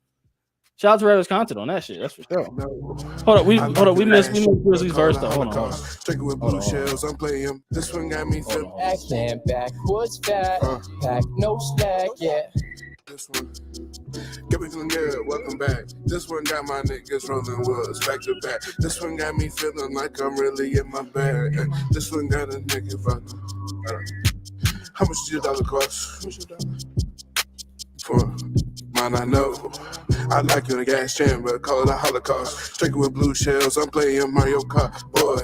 B: Shout out to Rabbit's Content on that shit. That's for sure. Hold up, we missed Grizzly's verse though. Hold on.
C: Drinking with blue shells, I'm playing. This one got me feeling.
J: Backhand, backwards fat, pack no slack, yeah.
C: This one get me feeling good. Welcome back. This one got my niggas rolling woods back to back. This one got me feeling like I'm really in my bag. This one got a nigga fucking. How much did your dollar cost? For mine, I know. I like you in a gas chamber, call it a Holocaust. Drinking with blue shells, I'm playing Mario Kart. Boy,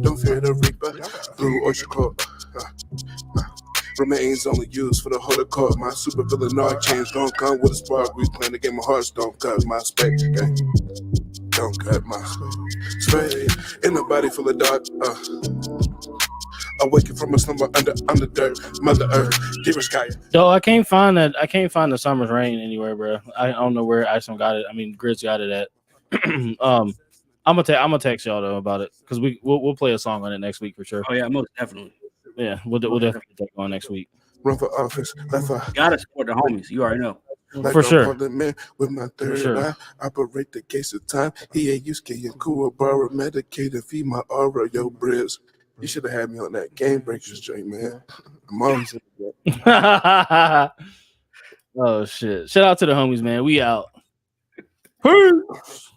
C: don't fear the Reaper. Blue Ocean Court. Remains only used for the Holocaust. My super villain arc chains don't come with a spark. We playing the game of hearts, don't cut my spec. Don't cut my spec. In a body full of dark. Awaken from a slumber under dirt, Mother Earth, give us sky.
B: Yo, I can't find the Summer's Rain anywhere, bro. I don't know where Isom got it. I mean, Grizz got it at. I'm gonna text y'all though about it because we'll play a song on it next week for sure.
D: Oh yeah, most definitely.
B: Yeah, we'll definitely take on next week.
C: Run for office,
D: gotta support the homies. You already know.
C: Like
B: for sure.
C: Man with my third eye, operate the case of time. He ain't used to get cool, borrow medicated, feed my aura, yo, Briz. You should have had me on that Game Breakers joint, man. Mom's in
B: that. Oh shit! Shout out to the homies, man. We out. Peace.